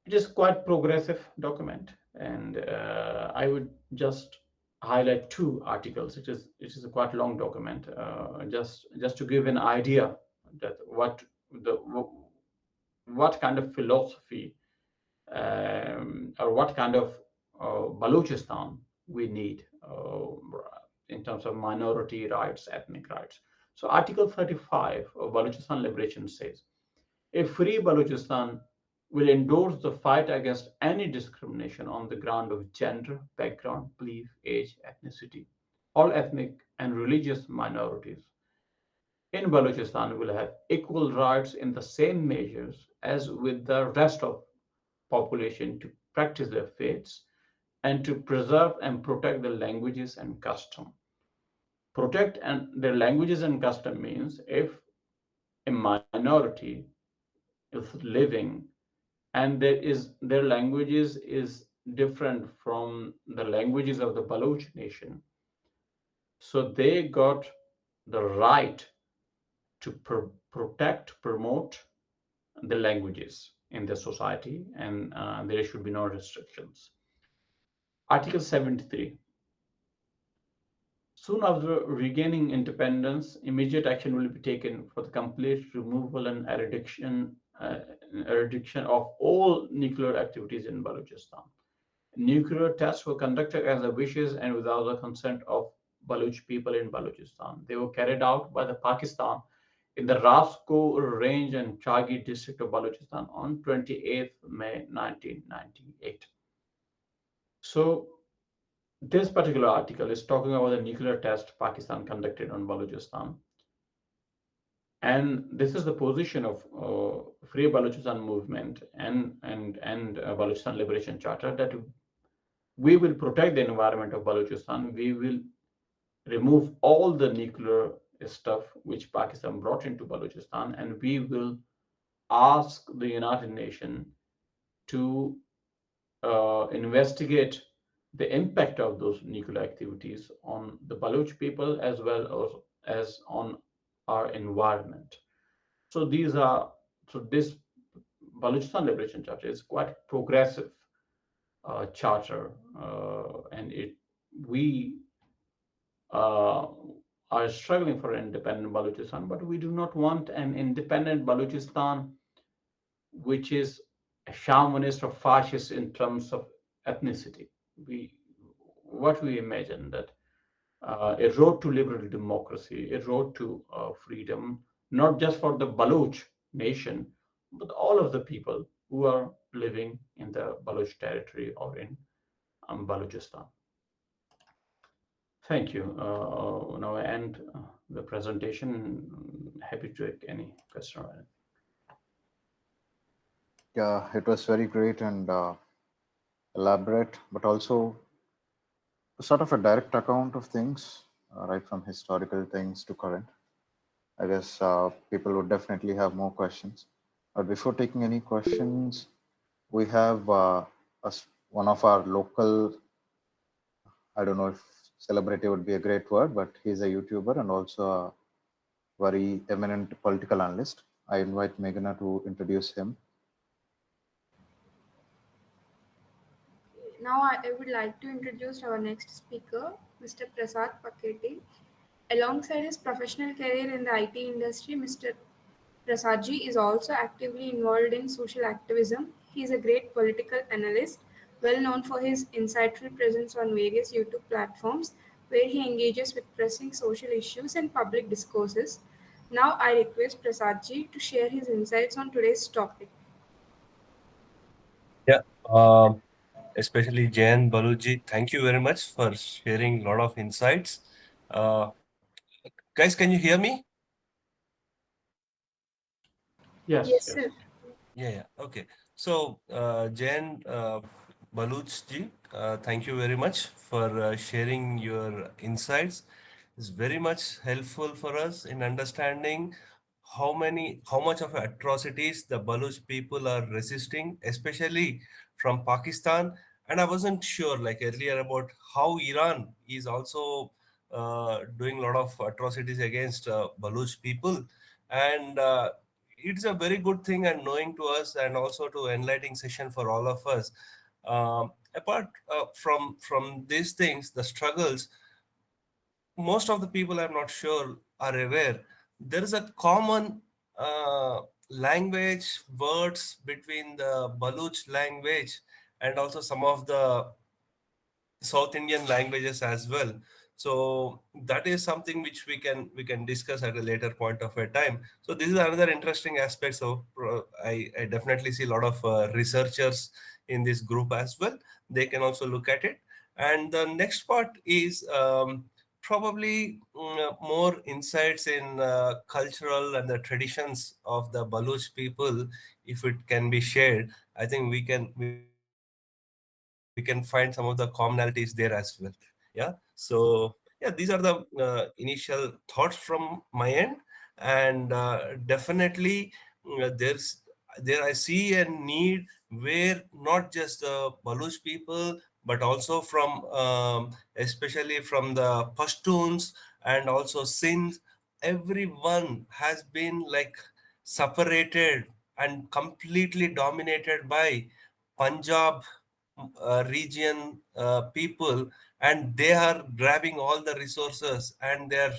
Speaker 3: It is quite progressive document, and I would just highlight two articles. It is a quite long document, just to give an idea that the what kind of philosophy, or what kind of Balochistan we need in terms of minority rights, ethnic rights. So Article 35 of Balochistan Liberation says, a free Balochistan will endorse the fight against any discrimination on the ground of gender, background, belief, age, ethnicity. All ethnic and religious minorities in Balochistan will have equal rights in the same measures as with the rest of population to practice their faiths and to preserve and protect their languages and custom. Protect and their languages and custom means if a minority is living and their languages is different from the languages of the Baloch nation, so they got the right to protect, promote the languages in the society, and there should be no restrictions. Article 73. Soon after regaining independence, immediate action will be taken for the complete removal and eradication of all nuclear activities in Balochistan. Nuclear tests were conducted against the wishes and without the consent of Baloch people in Balochistan. They were carried out by the Pakistan in the Rasko range and Chagi district of Balochistan on 28th May 1998. So this particular article is talking about the nuclear test Pakistan conducted on Balochistan. And this is the position of Free Balochistan Movement and Balochistan Liberation Charter, that we will protect the environment of Balochistan. We will remove all the nuclear stuff which Pakistan brought into Balochistan, and we will ask the United Nations to investigate the impact of those nuclear activities on the Baloch people as well as on our environment. So this Balochistan Liberation Charter is quite progressive charter, and we uh, are struggling for independent Balochistan, but we do not want an independent Balochistan which is a shamanist or fascist in terms of ethnicity. We what we imagine that a road to liberal democracy, a road to freedom, not just for the Baloch nation, but all of the people who are living in the Baloch territory or in Balochistan. Thank you. Now I end the presentation. Happy to take any question.
Speaker 2: Yeah, it was very great and elaborate, but also sort of a direct account of things, right from historical things to current. I guess people would definitely have more questions. But before taking any questions, we have one of our local, I don't know if celebrity would be a great word, but he's a YouTuber and also a very eminent political analyst. I invite Meghana to introduce him.
Speaker 1: Now I would like to introduce our next speaker, Mr. Prasad Paketi. Alongside his professional career in the IT industry, Mr. Prasadji is also actively involved in social activism. He is a great political analyst, well known for his insightful presence on various YouTube platforms where he engages with pressing social issues and public discourses. Now I request Prasadji to share his insights on today's topic.
Speaker 4: Yeah, um, especially Jan Baluji, thank you very much for sharing a lot of insights. Uh, Guys, can you hear me?
Speaker 3: Yes,
Speaker 1: Yes,
Speaker 3: yes.
Speaker 1: sir.
Speaker 4: Yeah. Okay. So, Jan Baluchji, thank you very much for sharing your insights. It's very much helpful for us in understanding how much of atrocities the Baluch people are resisting, especially from Pakistan. And I wasn't sure, like earlier, about how Iran is also doing a lot of atrocities against Baluch people. And it's a very good thing and knowing to us and also to enlightening session for all of us. Apart from these things, the struggles, most of the people, I'm not sure, are aware there is a common uh, language words between the Baluch language and also some of the South Indian languages as well. So that is something which we can discuss at a later point of a time. So this is another interesting aspect. So I definitely see a lot of researchers in this group as well. They can also look at it. And the next part is probably more insights in cultural and the traditions of the Baluch people, if it can be shared. I think we can find some of the commonalities there as well. Yeah. So yeah, these are the initial thoughts from my end, and definitely there I see a need where not just the Baluch people, but also from especially from the Pashtuns and also Sindh, everyone has been like separated and completely dominated by Punjab region people, and they are grabbing all the resources and they're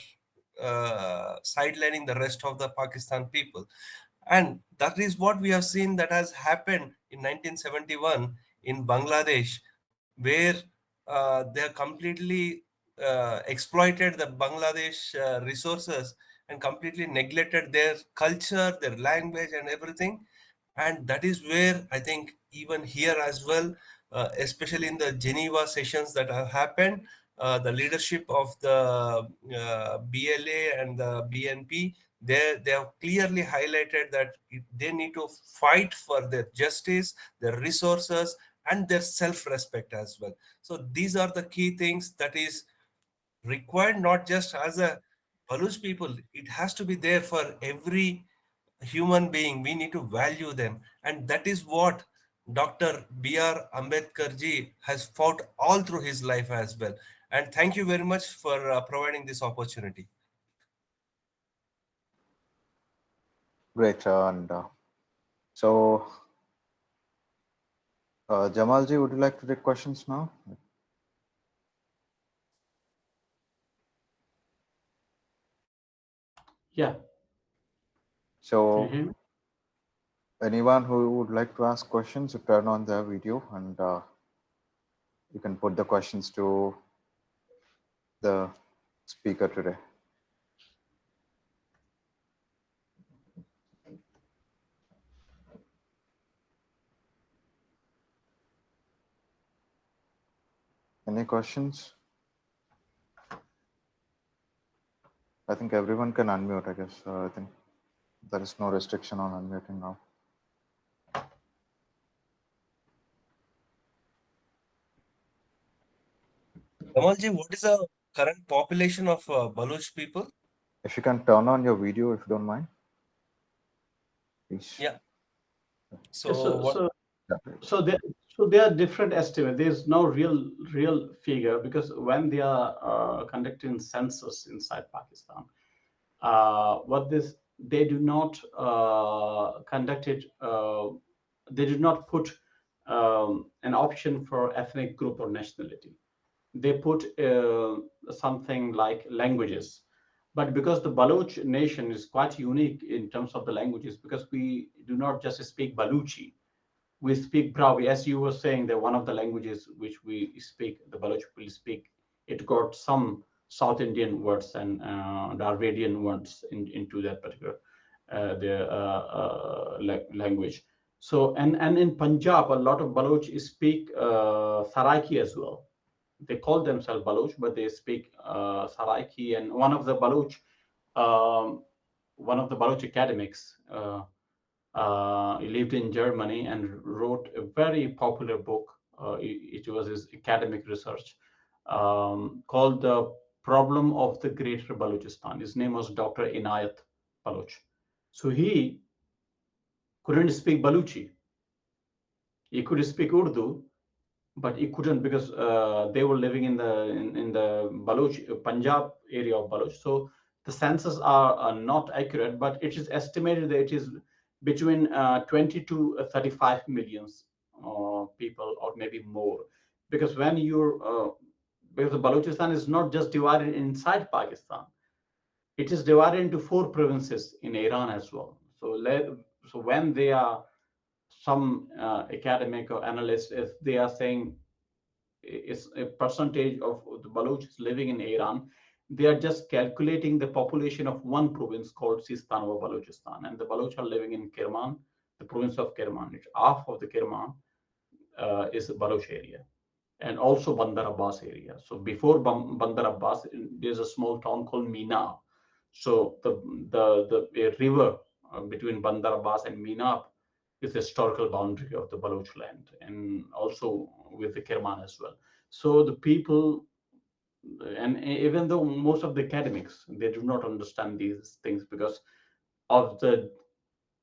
Speaker 4: sidelining the rest of the Pakistan people. And that is what we have seen that has happened in 1971 in Bangladesh, where they have completely exploited the Bangladesh resources and completely neglected their culture, their language, and everything. And that is where I think even here as well, especially in the Geneva sessions that have happened, the leadership of the BLA and the BNP, they have clearly highlighted that they need to fight for their justice, their resources, and their self-respect as well. So these are the key things that is required not just as a Baluch people, it has to be there for every human being. We need to value them. And that is what Dr. B.R. Ambedkar ji has fought all through his life as well. And thank you very much for providing this opportunity.
Speaker 2: Great. And so, Jamalji, would you like to take questions now?
Speaker 3: Yeah. Can you
Speaker 2: So,
Speaker 3: hear me?
Speaker 2: anyone who would like to ask questions, you turn on the video and you can put the questions to the speaker today. Any questions? I think everyone can unmute, I guess. I think there is no restriction on unmuting now.
Speaker 4: Kamalji, what is the current population of Baluch people?
Speaker 2: If you can turn on your video, if you don't mind, please.
Speaker 4: Yeah.
Speaker 3: Yeah,
Speaker 4: So what?
Speaker 2: Yeah, great.
Speaker 3: so there so there are different estimates. There's no real figure because when they are conducting census inside Pakistan, what this they do not conduct it. They did not put an option for ethnic group or nationality. They put something like languages. But because the Baloch nation is quite unique in terms of the languages, because we do not just speak Baluchi, we speak Brahui. As you were saying, that one of the languages which we speak, the Baloch will speak, it got some South Indian words and Darvedian words into that particular language. So and in Punjab, a lot of Baloch speak Saraiki as well. They call themselves Baloch, but they speak Saraiki. And um, one of the Baloch academics. He lived in Germany and wrote a very popular book. It was his academic research called The Problem of the Greater Balochistan. His name was Dr. Inayat Baloch. So he couldn't speak Baluchi. He could speak Urdu, but he couldn't because they were living in the Baloch Punjab area of Baloch. So the census are not accurate, but it is estimated that it is between 20 to 35 millions people, or maybe more, because when you're because the Balochistan is not just divided inside Pakistan, it is divided into four provinces in Iran as well. So when they are some academic or analysts, if they are saying is a percentage of the Balochs living in Iran, they are just calculating the population of one province called Sistan or Balochistan, and the Baloch are living in Kerman, the province of Kerman. It's half of the Kerman is the Baloch area, and also Bandar Abbas area. So before Bandar Abbas, there's a small town called Mina. So the a river between Bandar Abbas and Mina is the historical boundary of the Baloch land, and also with the Kerman as well. So the people, and even though most of the academics, they do not understand these things because of the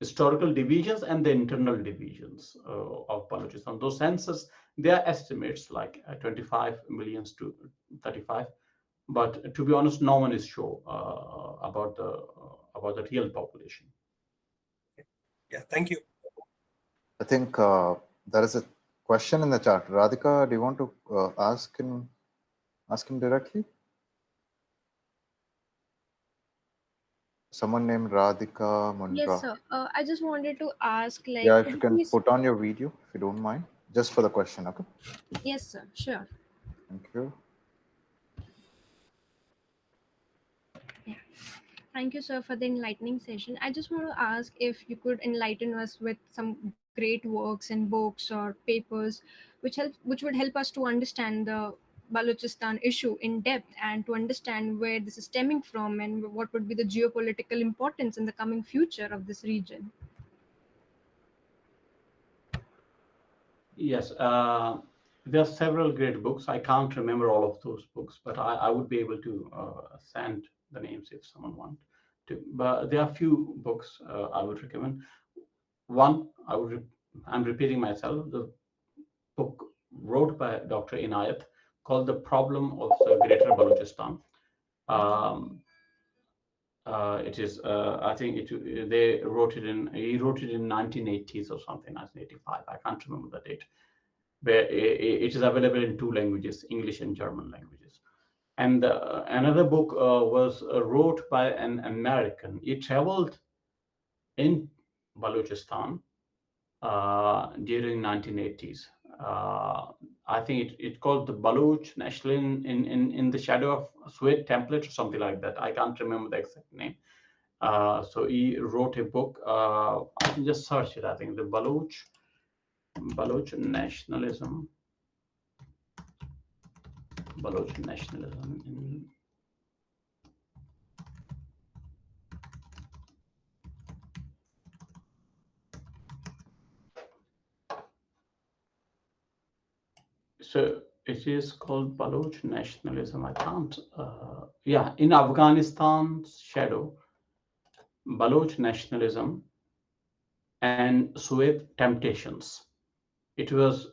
Speaker 3: historical divisions and the internal divisions of Balochistan. Those census, they are estimates like 25 millions to 35, but to be honest, no one is sure about the real population.
Speaker 4: Yeah, thank you.
Speaker 2: I think there is a question in the chat. Radhika, do you want to ask him directly? Someone named Radhika
Speaker 5: Yes,
Speaker 2: Mundra.
Speaker 5: sir. I just wanted to ask,
Speaker 2: Yeah,
Speaker 5: like,
Speaker 2: if
Speaker 5: could
Speaker 2: you
Speaker 5: you
Speaker 2: can
Speaker 5: please?
Speaker 2: put on your video, if you don't mind, just for the question. Okay.
Speaker 5: Yes, sir. Sure.
Speaker 2: Thank you.
Speaker 5: Yeah. Thank you, sir, for the enlightening session. I just want to ask if you could enlighten us with some great works and books or papers which would help us to understand the Balochistan issue in depth and to understand where this is stemming from and what would be the geopolitical importance in the coming future of this region.
Speaker 3: Yes, there are several great books. I can't remember all of those books, but I would be able to send the names if someone wants to. But there are a few books I would recommend. One, I'm repeating myself, the book wrote by Dr. Inayat called The Problem of the Greater Balochistan. Um, it is, I think he wrote it in 1980s or something, 1985. I can't remember the date. Where it is available in two languages, English and German languages. And another book was wrote by an American. He traveled in Balochistan during 1980s. I think it called the Baloch National in the Shadow of Sweat Template or something like that. I can't remember the exact name. So he wrote a book. I can just search it. I think the Baloch nationalism. Baloch nationalism in so it is called Baloch nationalism. I can't. Yeah, in Afghanistan's shadow, Baloch nationalism and Soviet temptations. It was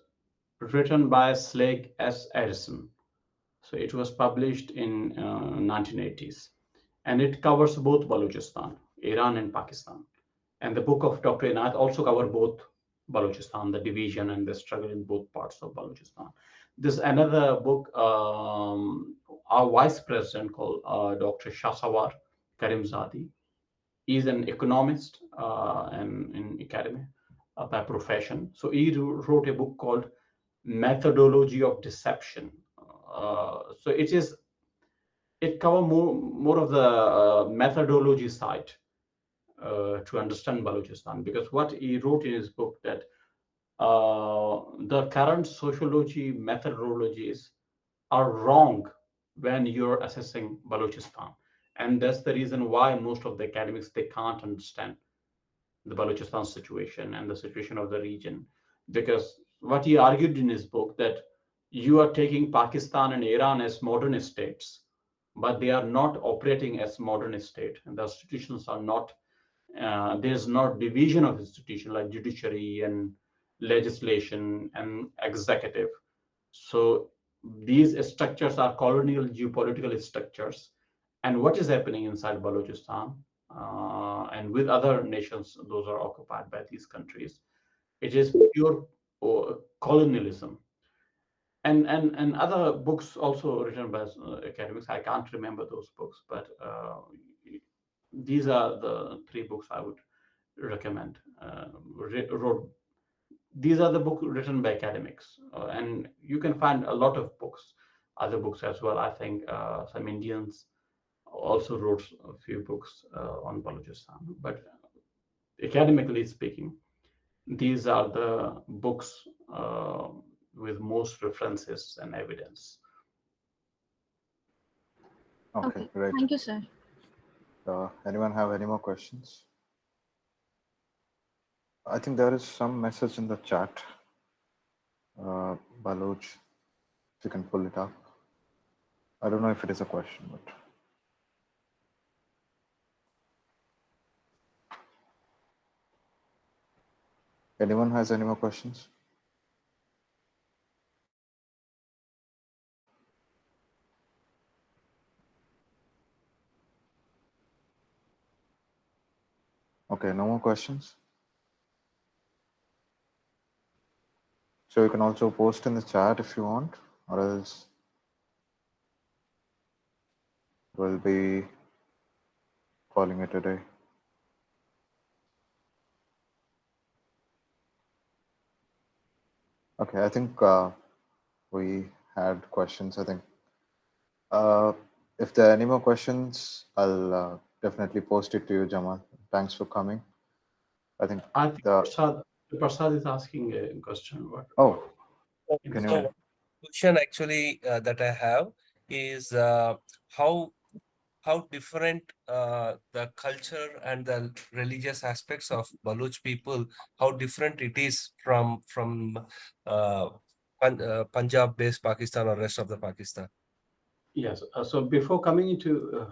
Speaker 3: written by Slade S. Edison. So it was published in 1980s, and it covers both Balochistan, Iran, and Pakistan. And the book of Dr. Inayat also cover both Balochistan, the division and the struggle in both parts of Balochistan. There's another book, our vice president called Dr. Shahsawar Karimzadi. He's an economist and in academy by profession. So he wrote a book called Methodology of Deception. So it cover more of the methodology side to understand Balochistan, because what he wrote in his book that the current sociology methodologies are wrong when you're assessing Balochistan, and that's the reason why most of the academics, they can't understand the Balochistan situation and the situation of the region, because what he argued in his book that you are taking Pakistan and Iran as modern states, but they are not operating as modern state, and the institutions are not. There's not division of institution like judiciary and legislation and executive. So these structures are colonial geopolitical structures, and what is happening inside Balochistan and with other nations, those are occupied by these countries. It is pure colonialism. And other books also written by academics. I can't remember those books, but these are the three books I would recommend. Wrote These are the books written by academics, and you can find a lot of books, other books as well. I think some Indians also wrote a few books on Balochistan, but academically speaking, these are the books with most references and evidence.
Speaker 2: Okay,
Speaker 5: Okay.
Speaker 2: great.
Speaker 5: Thank you, sir.
Speaker 2: Anyone have any more questions? I think there is some message in the chat. Baloch, if you can pull it up. I don't know if it is a question, but anyone has any more questions? Okay, no more questions. So you can also post in the chat if you want, or else we'll be calling it a day. Okay, I think we had questions. I think if there are any more questions, I'll definitely post it to you, Jamal. Thanks for coming. I think
Speaker 3: Prasad is asking a question. What?
Speaker 2: Oh,
Speaker 3: Can
Speaker 4: So one question actually that I have is how different the culture and the religious aspects of Baloch people, how different it is from Punjab-based Pakistan or rest of the Pakistan.
Speaker 3: Yes. So before coming into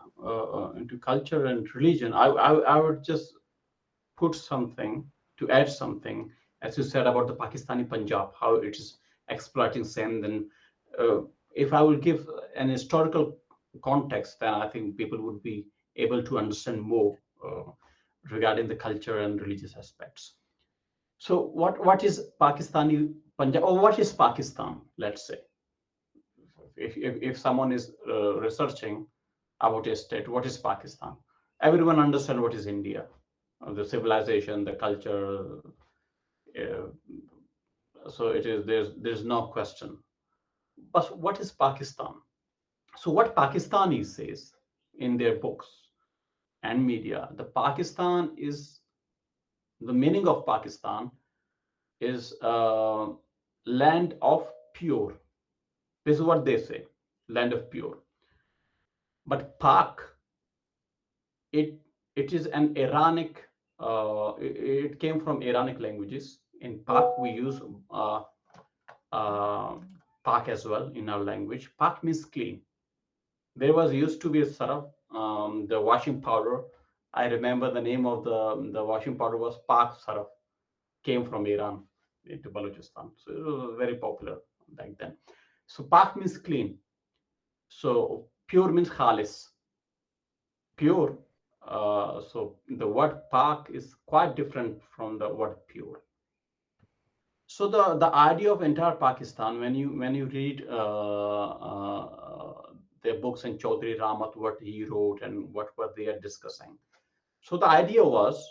Speaker 3: culture and religion, I would just put something to add something, as you said about the Pakistani Punjab, how it is exploiting sand. And if I will give an historical context, then I think people would be able to understand more regarding the culture and religious aspects. So what is Pakistani Punjab, or what is Pakistan? Let's say, if someone is researching about a state, what is Pakistan? Everyone understand what is India, the civilization, the culture. Uh, so it is, there's no question. But what is Pakistan? So what Pakistanis says in their books and media, the Pakistan is, the meaning of Pakistan is land of pure. This is what they say, land of pure. But Pak, it is an Iranic, it came from Iranic languages. In Pak we use uh, Pak as well in our language. Pak means clean. There was used to be a saraf, the washing powder. I remember the name of the washing powder was Pak saraf, came from Iran into Balochistan. So it was very popular back then. So Pak means clean. So pure means khalis, pure. So the word Pak is quite different from the word pure. So the idea of entire Pakistan, when you read their books and Chaudhry Ramat, what he wrote and what they are discussing. So the idea was,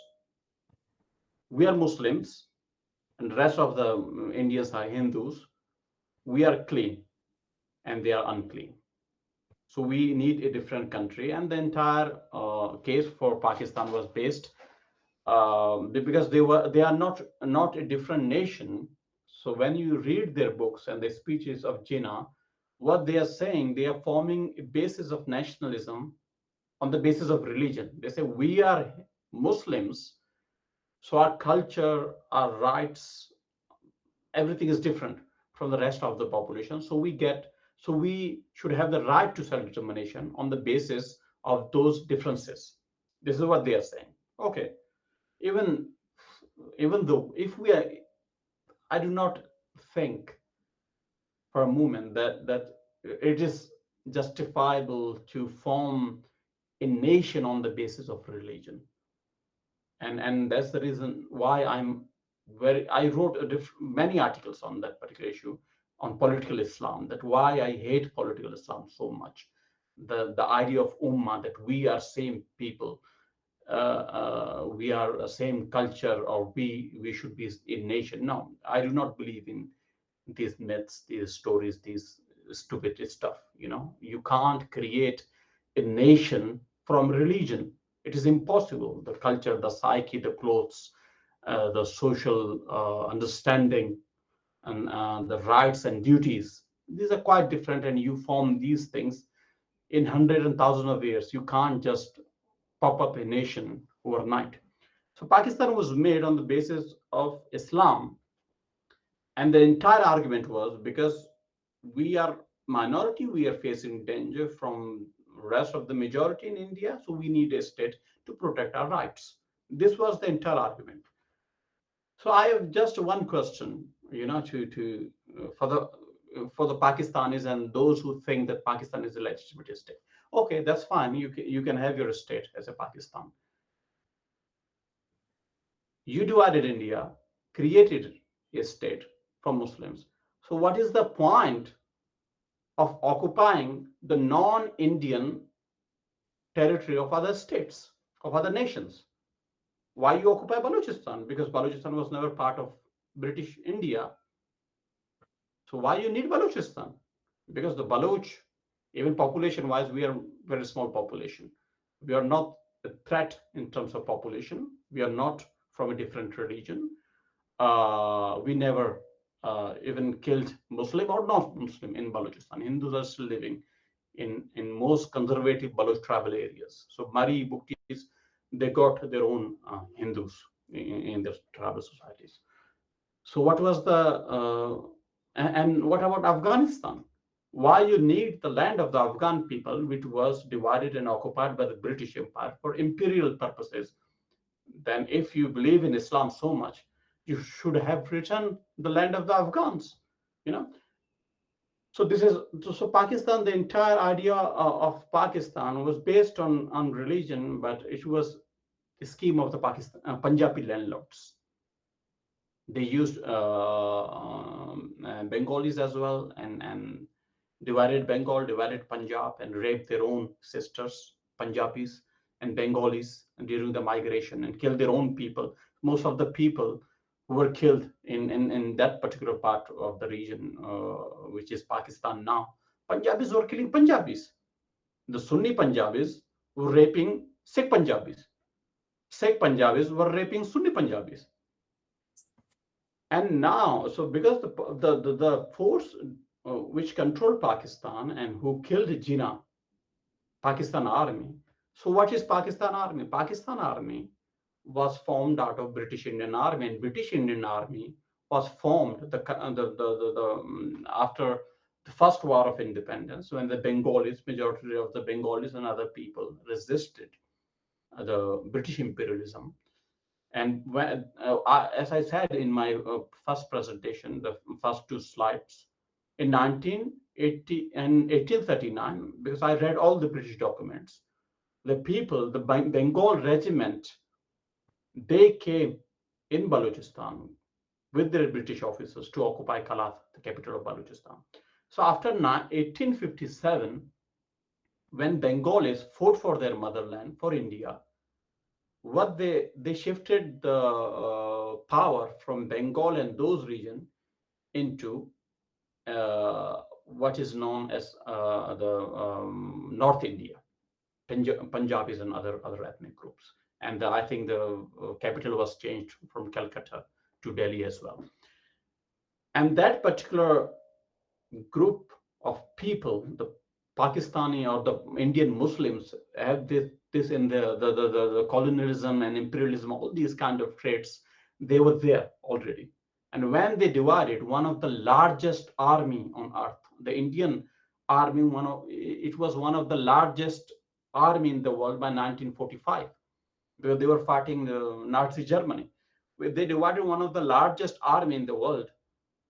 Speaker 3: we are Muslims and the rest of the Indians are Hindus. We are clean and they are unclean. So we need a different country, and the entire case for Pakistan was based because they are not a different nation. So when you read their books and the speeches of Jinnah, what they are saying, they are forming a basis of nationalism on the basis of religion. They say we are Muslims, so our culture, our rights, everything is different from the rest of the population. So we should have the right to self-determination on the basis of those differences. This is what they are saying. Okay, even though if we are, I do not think for a moment that it is justifiable to form a nation on the basis of religion. And that's the reason why I wrote many articles on that particular issue, on political Islam, that why I hate political Islam so much. The idea of ummah, that we are same people, we are a same culture, or we should be a nation. No, I do not believe in these myths, these stories, these stupid stuff. You can't create a nation from religion. It is impossible. The culture, the psyche, the clothes, the social understanding, and the rights and duties, these are quite different, and you form these things in hundreds and thousands of years. You can't just pop up a nation overnight. So Pakistan was made on the basis of Islam, and the entire argument was because we are minority, we are facing danger from rest of the majority in India, so we need a state to protect our rights. This was the entire argument. So I have just one question, to for the Pakistanis and those who think that Pakistan is a legitimate state. Okay, that's fine. You can have your state as a Pakistan. You divided India, created a state for Muslims. So what is the point of occupying the non-Indian territory of other states, of other nations? Why you occupy Balochistan? Because Balochistan was never part of British India. So why you need Balochistan? Because the Baloch, even population-wise, we are very small population. We are not a threat in terms of population. We are not from a different religion. We never even killed Muslim or non-Muslim in Balochistan. Hindus are still living in most conservative Baloch tribal areas. So Mari Buktis, they got their own Hindus in their tribal societies. So what was and what about Afghanistan? Why you need the land of the Afghan people, which was divided and occupied by the British Empire for imperial purposes? Then if you believe in Islam so much, you should have returned the land of the Afghans, you know. So this is so Pakistan. The entire idea of Pakistan was based on religion, but it was the scheme of the Pakistan Punjabi landlords. They used Bengalis as well, and divided Bengal, divided Punjab, and raped their own sisters, Punjabis and Bengalis, during the migration, and killed their own people. Most of the people who were killed in that particular part of the region, which is Pakistan now, Punjabis were killing Punjabis. The Sunni Punjabis were raping Sikh Punjabis. Sikh Punjabis were raping Sunni Punjabis. And now, so because the force which controlled Pakistan and who killed Jinnah, Pakistan Army. So what is Pakistan Army? Pakistan Army was formed out of British Indian Army, and British Indian Army was formed after the first war of independence, when the Bengalis, majority of the Bengalis and other people resisted the British imperialism. And when, as I said in my first presentation, the first two slides, in 1980 and 1839, because I read all the British documents, the people, the Bengal regiment, they came in Balochistan with their British officers to occupy Kalat, the capital of Balochistan. So after 1857, when Bengalis fought for their motherland, for India, what they shifted the power from Bengal and those regions into what is known as the North India, Punjabis and other ethnic groups. And I think the capital was changed from Calcutta to Delhi as well. And that particular group of people, the Pakistani or the Indian Muslims, have this in the colonialism and imperialism, all these kind of traits, they were there already. And when they divided, one of the largest army on earth, the Indian army, it was one of the largest army in the world by 1945, because they were fighting Nazi Germany. They divided one of the largest army in the world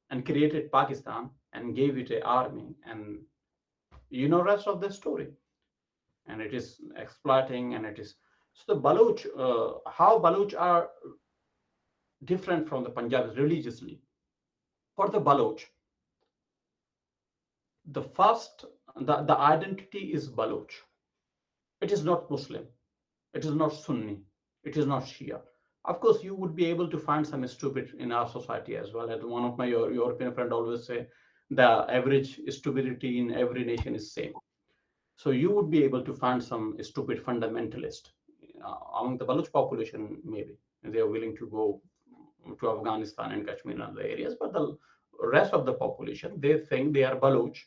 Speaker 3: and created Pakistan and gave it an army, and rest of the story. And it is exploiting, and it is so the Baloch. How Baloch are different from the Punjabis religiously? For the Baloch, the identity is Baloch. It is not Muslim. It is not Sunni. It is not Shia. Of course, you would be able to find some stupid in our society as well. And one of my European friends always say the average stupidity in every nation is same. So you would be able to find some stupid fundamentalist among the Baloch population. Maybe they are willing to go to Afghanistan and Kashmir and other areas, but the rest of the population, they think they are Baloch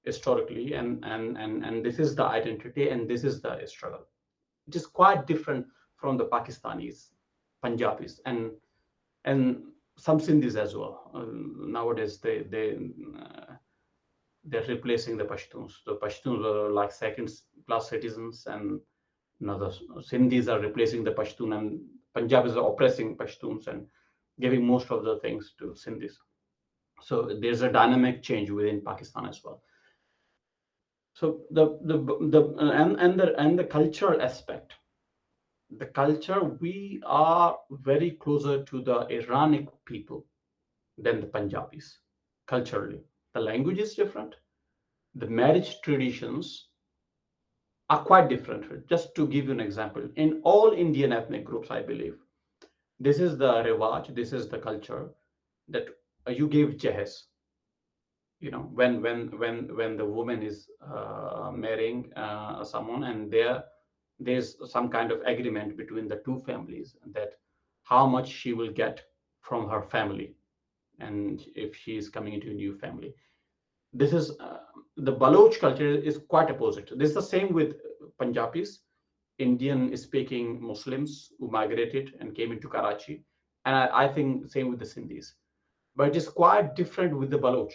Speaker 3: historically, and this is the identity and this is the struggle. It is quite different from the Pakistanis. Punjabis, and some Sindhis as well. Nowadays, they're replacing the Pashtuns. The Pashtuns are like second class citizens, and now the Sindhis are replacing the Pashtun, and Punjab is oppressing Pashtuns and giving most of the things to Sindhis. So there's a dynamic change within Pakistan as well. So the cultural aspect, the culture, we are very closer to the Iranic people than the Punjabis culturally. The language is different. The marriage traditions are quite different. Just to give you an example, in all Indian ethnic groups, I believe, this is the rivaj, this is the culture that you give jahez. You know, when the woman is marrying someone, and there's some kind of agreement between the two families that how much she will get from her family, and if she is coming into a new family. This is the Baloch culture is quite opposite. This is the same with Punjabis, Indian speaking Muslims who migrated and came into Karachi, and I think same with the Sindhis. But it is quite different with the Baloch.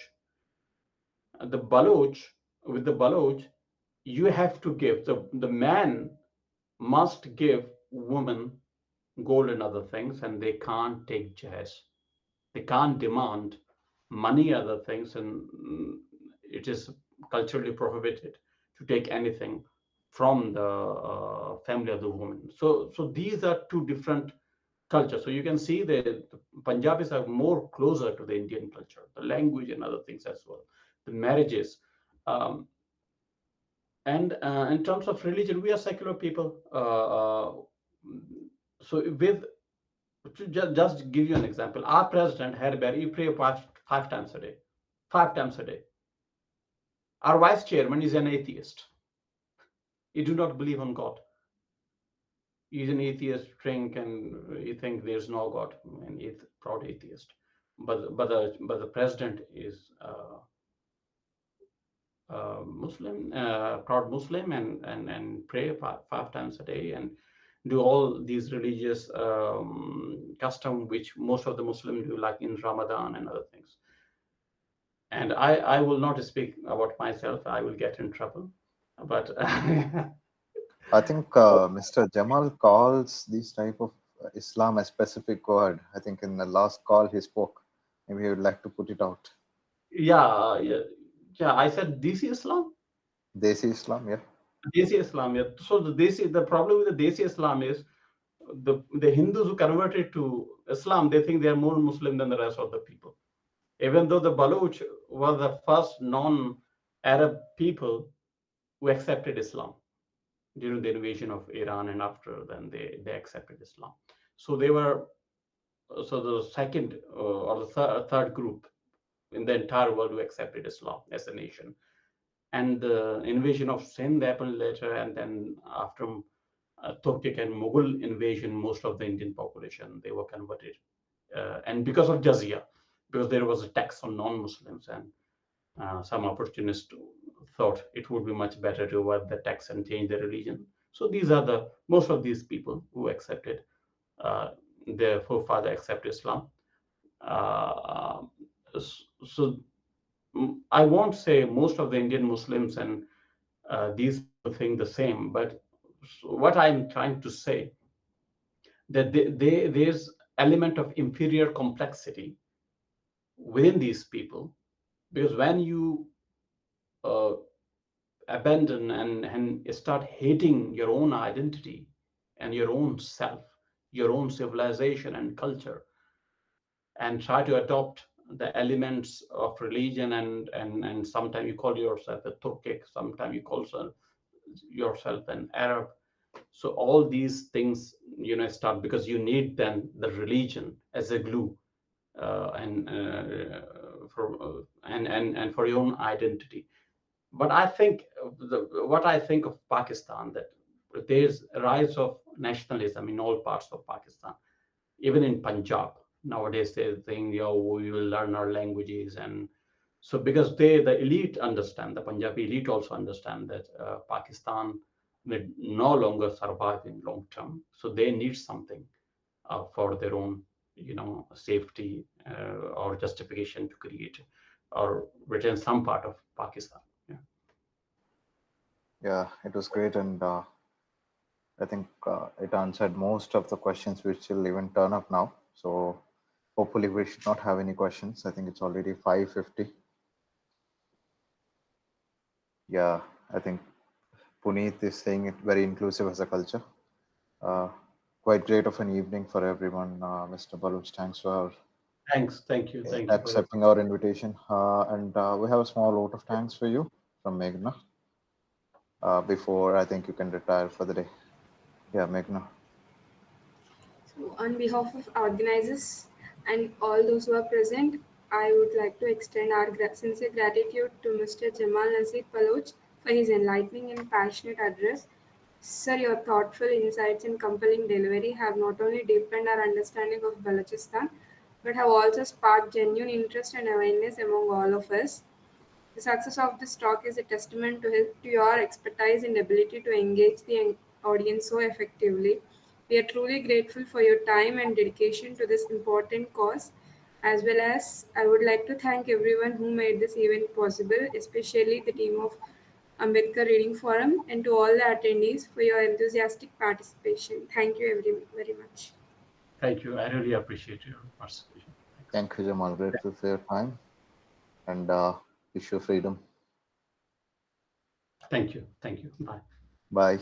Speaker 3: The Baloch, with the Baloch, you have to give, the man must give woman gold and other things, and they can't take jahez. They can't demand money, other things, and it is culturally prohibited to take anything from the family of the woman. So these are two different cultures. So you can see that the Punjabis are more closer to the Indian culture, the language and other things as well, the marriages. Um, and in terms of religion, we are secular people. So with to just give you an example, our president Herbert, he pray five times a day, 5 times a day. Our vice chairman is an atheist. He do not believe on God. He's an atheist, drink, and he think there's no God, and he's proud atheist. But the president is Muslim, proud Muslim, and pray five times a day, and do all these religious custom which most of the Muslims do, like in Ramadan and other things. And I will not speak about myself. I will get in trouble. But
Speaker 2: I think Mr. Jamal calls these type of Islam a specific word. I think in the last call he spoke. Maybe he would like to put it out.
Speaker 3: yeah. I said Desi Islam.
Speaker 2: Desi Islam, yeah.
Speaker 3: Desi Islam. Yeah. So the problem with the Desi Islam is the Hindus who converted to Islam, they think they are more Muslim than the rest of the people. Even though the Baloch were the first non-Arab people who accepted Islam during the invasion of Iran, and after then they accepted Islam. So they were the second or the third group in the entire world who accepted Islam as a nation. And the invasion of Sindh happened later, and then after Turkic and Mughal invasion, most of the Indian population, they were converted, and because of jizya, because there was a tax on non-Muslims, and some opportunists thought it would be much better to avoid the tax and change their religion. So these are the most of these people who accepted, their forefather accepted Islam. Uh, so I won't say most of the Indian Muslims and these people think the same, but what I'm trying to say, that there's element of inferior complexity within these people, because when you uh, abandon and start hating your own identity and your own self, your own civilization and culture, and try to adopt the elements of religion, and sometimes you call yourself a Turkic, sometimes you call yourself an Arab. So all these things, start, because you need then the religion as a glue, and for your own identity. But I think what I think of Pakistan, that there's a rise of nationalism in all parts of Pakistan, even in Punjab. Nowadays they think, we will learn our languages, and so because the elite understand, the Punjabi elite also understand that Pakistan will no longer survive in long term, so they need something for their own, safety or justification to create or retain some part of Pakistan. Yeah.
Speaker 2: Yeah, it was great, and I think it answered most of the questions which will even turn up now. So hopefully we should not have any questions. I think it's already 5:50. Yeah, I think Puneet is saying it very inclusive as a culture. Uh, Quite great of an evening for everyone, Mr. Baloch. Thanks for
Speaker 3: Thanks. Thank you for your.
Speaker 2: accepting our invitation. And we have a small vote of thanks for you from Meghna. Before I think you can retire for the day. Yeah, Meghna.
Speaker 1: So, on behalf of organizers and all those who are present, I would like to extend our sincere gratitude to Mr. Jamal Nasir Baloch for his enlightening and passionate address. Sir, your thoughtful insights and compelling delivery have not only deepened our understanding of Balochistan, but have also sparked genuine interest and awareness among all of us. The success of this talk is a testament to your expertise and ability to engage the audience so effectively. We are truly grateful for your time and dedication to this important cause, as well as I would like to thank everyone who made this event possible, especially the team of Ambedkar Reading Forum, and to all the attendees for your enthusiastic participation. Thank you very much.
Speaker 3: Thank you. I really appreciate your participation. Thanks.
Speaker 2: Thank you, Jamal. Grateful for your time and wish you freedom.
Speaker 3: Thank you. Thank you. Bye.
Speaker 2: Bye.